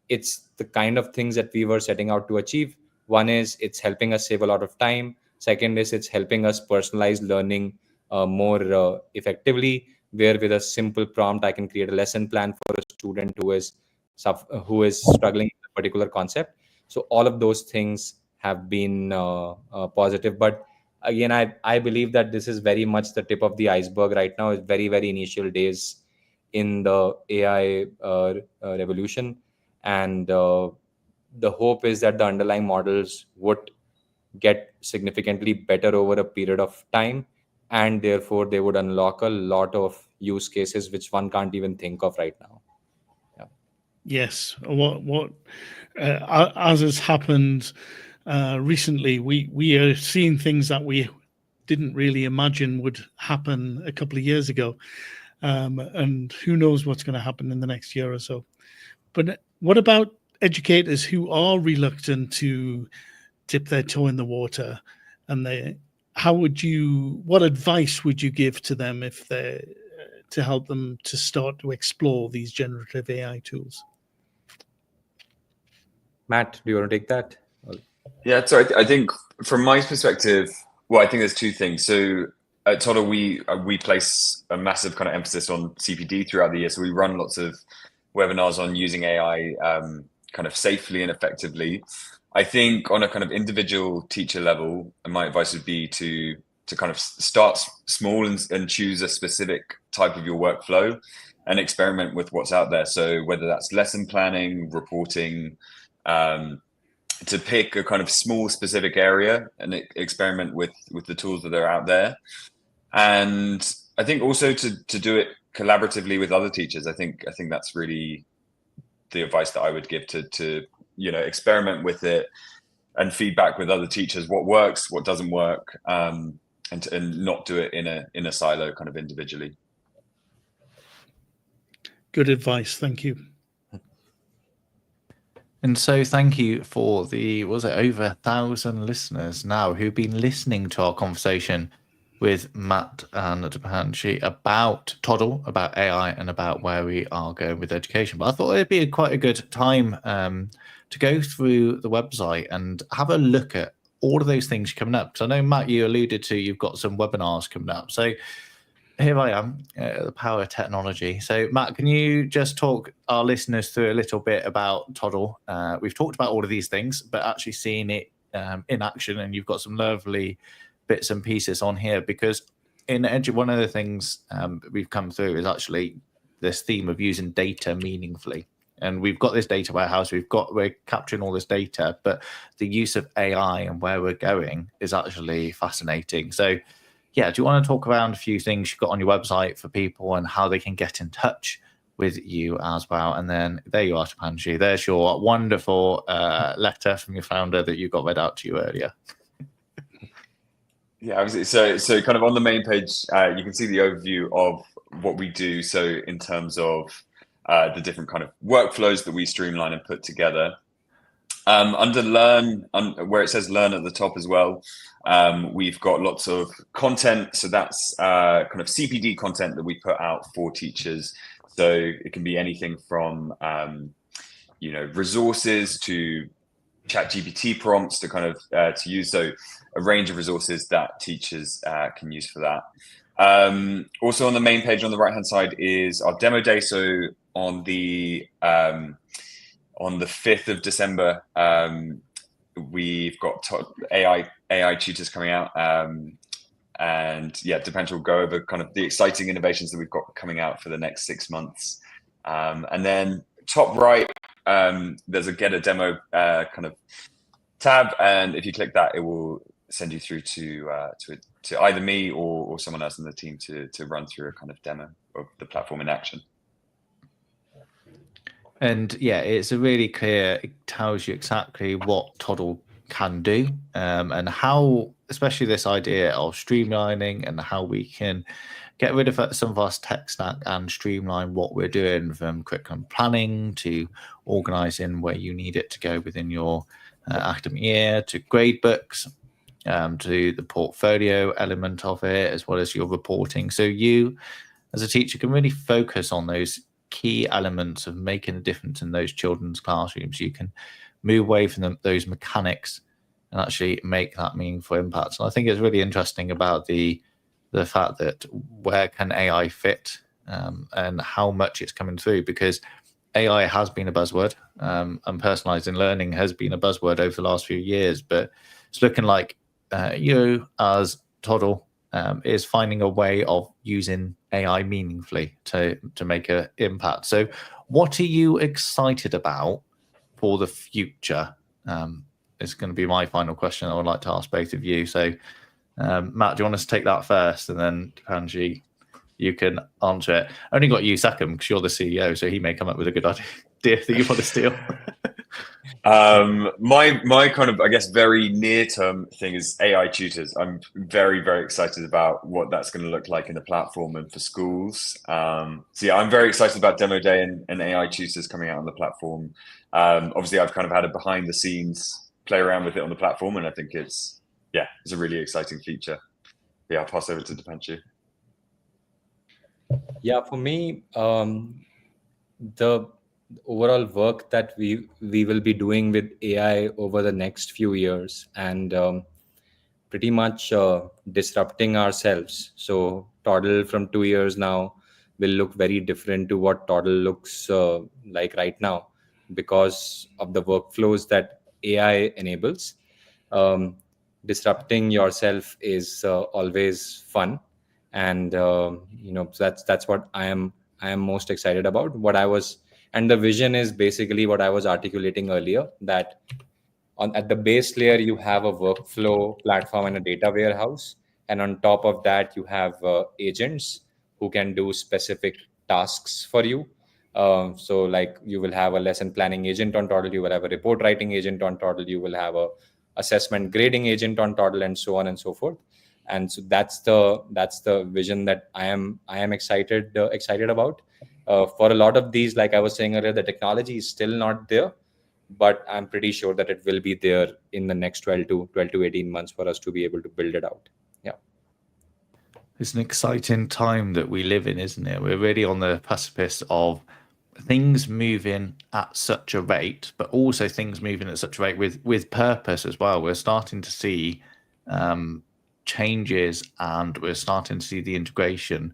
it's the kind of things that we were setting out to achieve. One is it's helping us save a lot of time. Second is it's helping us personalize learning more effectively, where with a simple prompt, I can create a lesson plan for a student who is struggling with a particular concept. So all of those things have been positive. But again, I believe that this is very much the tip of the iceberg right now. It's very, very initial days in the AI revolution. And the hope is that the underlying models would get significantly better over a period of time, and therefore they would unlock a lot of use cases which one can't even think of right now. Yeah.
Yes. What as has happened recently, we are seeing things that we didn't really imagine would happen a couple of years ago, and who knows what's going to happen in the next year or so. But what about educators who are reluctant to dip their toe in the water, and what advice would you give to them to help them to start to explore these generative AI tools?
Matt, do you want to take that?
Yeah, so I think from my perspective, well, I think there's 2 things. So at Toddle, we place a massive kind of emphasis on CPD throughout the year. So we run lots of webinars on using AI kind of safely and effectively. I think on a kind of individual teacher level, my advice would be to kind of start small and choose a specific type of your workflow and experiment with what's out there. So whether that's lesson planning, reporting, to pick a kind of small specific area and experiment with the tools that are out there. And I think also to do it collaboratively with other teachers. I think that's really the advice that I would give to experiment with it and feedback with other teachers what works, what doesn't work, and not do it in a silo kind of individually.
Good advice. Thank you.
And so thank you for over 1,000 listeners now who've been listening to our conversation with Matt and Depanshu about Toddle, about AI, and about where we are going with education. But I thought it'd be quite a good time to go through the website and have a look at all of those things coming up. Because I know, Matt, you alluded to you've got some webinars coming up. So here I am, the power of technology. So, Matt, can you just talk our listeners through a little bit about Toddle? We've talked about all of these things, but actually seeing it in action, and you've got some lovely bits and pieces on here, because in one of the things we've come through is actually this theme of using data meaningfully. And we've got this data warehouse, we're capturing all this data, but the use of AI and where we're going is actually fascinating. So, yeah, do you want to talk around a few things you've got on your website for people and how they can get in touch with you as well? And then there you are, Depanshu. There's your wonderful letter from your founder that you got read out to you earlier.
Yeah, so kind of on the main page, you can see the overview of what we do. So in terms of the different kind of workflows that we streamline and put together. Under Learn, where it says Learn at the top as well, we've got lots of content. So that's kind of CPD content that we put out for teachers. So it can be anything from resources to ChatGPT prompts to kind of to use. So a range of resources that teachers can use for that. Also on the main page on the right hand side is our demo day. So on the 5th of December, we've got AI tutors coming out. And yeah, Depanshu will go over kind of the exciting innovations that we've got coming out for the next 6 months. And then top right, there's a Get a Demo kind of tab. And if you click that, it will send you through to either me or someone else in the team to run through a kind of demo of the platform in action.
And yeah, it's a really clear, it tells you exactly what Toddle can do, and how, especially this idea of streamlining and how we can get rid of some of our tech stack and streamline what we're doing, from curriculum planning to organizing where you need it to go within your academic year, to grade books, to the portfolio element of it, as well as your reporting. So you, as a teacher, can really focus on those key elements of making a difference in those children's classrooms. You can move away from those mechanics and actually make that meaningful impact. And I think it's really interesting about the fact that where can AI fit, and how much it's coming through, because AI has been a buzzword, and personalizing learning has been a buzzword over the last few years, but it's looking like you as Toddle is finding a way of using AI meaningfully to make an impact. So what are you excited about for the future? It's going to be my final question I would like to ask both of you. So Matt, do you want us to take that first, and then Depanshu, you can answer it? I only got you second because you're the CEO, so he may come up with a good idea that you want to steal.
My kind of, I guess, very near term thing is AI tutors. I'm very, very excited about what that's going to look like in the platform and for schools. So yeah, I'm very excited about Demo Day and AI tutors coming out on the platform. Obviously, I've kind of had a behind the scenes play around with it on the platform, and I think it's a really exciting feature. Yeah, I'll pass over to Depanshu.
Yeah, for me, the overall work that we will be doing with AI over the next few years, and pretty much disrupting ourselves. So Toddle from 2 years now will look very different to what Toddle looks like right now, because of the workflows that AI enables. disrupting yourself is always fun, and that's what I am most excited about. And the vision is basically what I was articulating earlier, that at the base layer you have a workflow platform and a data warehouse, and on top of that you have agents who can do specific tasks for you. So like you will have a lesson planning agent on Toddle, you will have a report writing agent on Toddle, you will have a assessment grading agent on Toddle, and so on and so forth. And so that's the vision that I am excited about. For a lot of these, like I was saying earlier, the technology is still not there, but I'm pretty sure that it will be there in the next 12 to 18 months for us to be able to build it out. Yeah.
It's an exciting time that we live in, isn't it? We're really on the precipice of things moving at such a rate, but also things moving at such a rate with purpose as well. We're starting to see changes, and we're starting to see the integration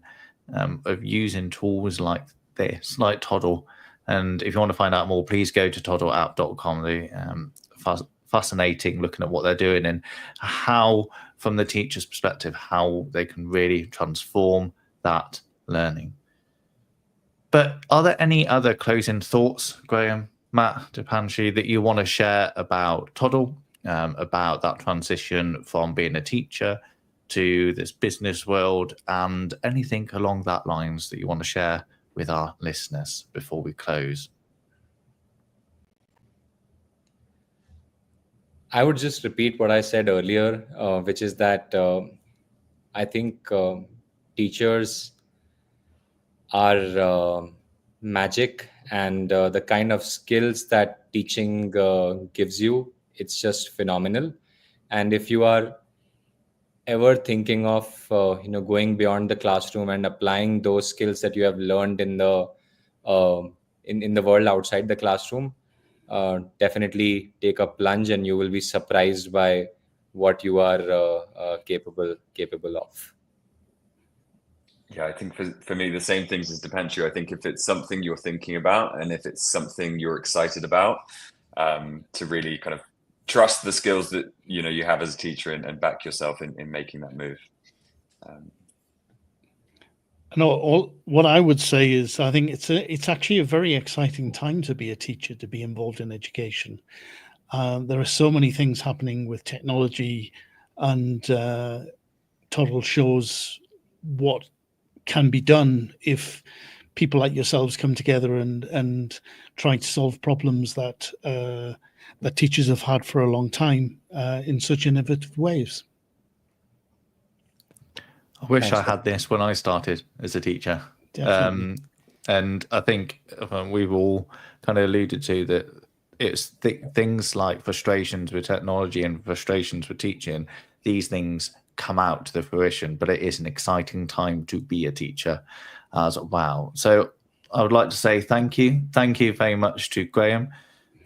of using tools like this, like Toddle. And if you want to find out more, please go to toddleapp.com. The fascinating looking at what they're doing and how, from the teacher's perspective, how they can really transform that learning. But are there any other closing thoughts, Graham, Matt, Depanshu, that you want to share about Toddle, about that transition from being a teacher to this business world, and anything along that lines that you want to share with our listeners before we close?
I would just repeat what I said earlier, which is that I think teachers are magic, and the kind of skills that teaching gives you, it's just phenomenal. And if you are ever thinking of going beyond the classroom and applying those skills that you have learned in the world outside the classroom, definitely take a plunge, and you will be surprised by what you are capable of.
Yeah, I think for me, the same things as Depanshu. I think if it's something you're thinking about, and if it's something you're excited about, to really kind of trust the skills that you have as a teacher, and back yourself in making that move.
What I would say is, I think it's actually a very exciting time to be a teacher, to be involved in education. There are so many things happening with technology, and Toddle shows what can be done if people like yourselves come together and try to solve problems that teachers have had for a long time in such innovative ways.
I wish I had this when I started as a teacher. And I think we've all kind of alluded to that it's things like frustrations with technology and frustrations with teaching. These things come out to the fruition, but it is an exciting time to be a teacher as well. So I would like to say thank you very much to Graham,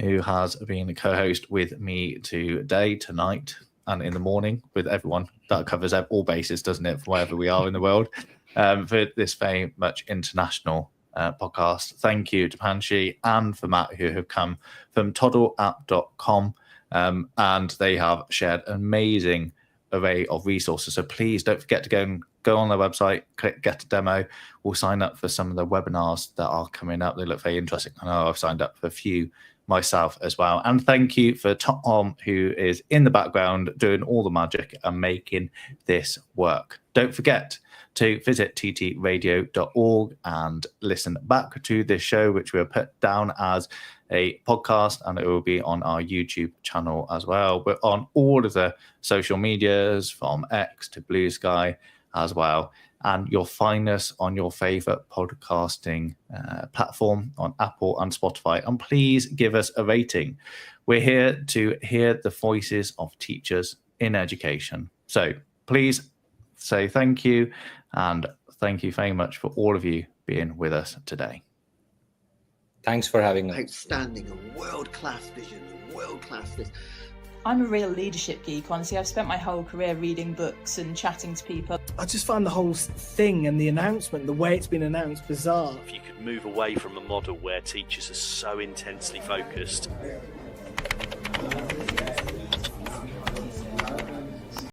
who has been a co-host with me today, tonight, and in the morning with everyone. That covers all bases, doesn't it, for wherever we are in the world, for this very much international podcast. Thank you to Depanshu and for Matt, who have come from toddleapp.com, and they have shared an amazing array of resources. So please don't forget to go on their website, click get a demo. We'll sign up for some of the webinars that are coming up. They look very interesting. I know I've signed up for a few myself as well. And thank you for Tom, who is in the background doing all the magic and making this work. Don't forget to visit ttradio.org and listen back to this show, which we'll put down as a podcast, and it will be on our YouTube channel as well. We're on all of the social medias, from X to Blue Sky as well. And you'll find us on your favorite podcasting platform on Apple and Spotify. And please give us a rating. We're here to hear the voices of teachers in education. So please say thank you, and thank you very much for all of you being with us today.
Thanks for having us.
Outstanding, a world-class vision, a world-class this.
I'm a real leadership geek, honestly. I've spent my whole career reading books and chatting to people.
I just find the whole thing and the announcement, the way it's been announced, bizarre.
If you could move away from a model where teachers are so intensely focused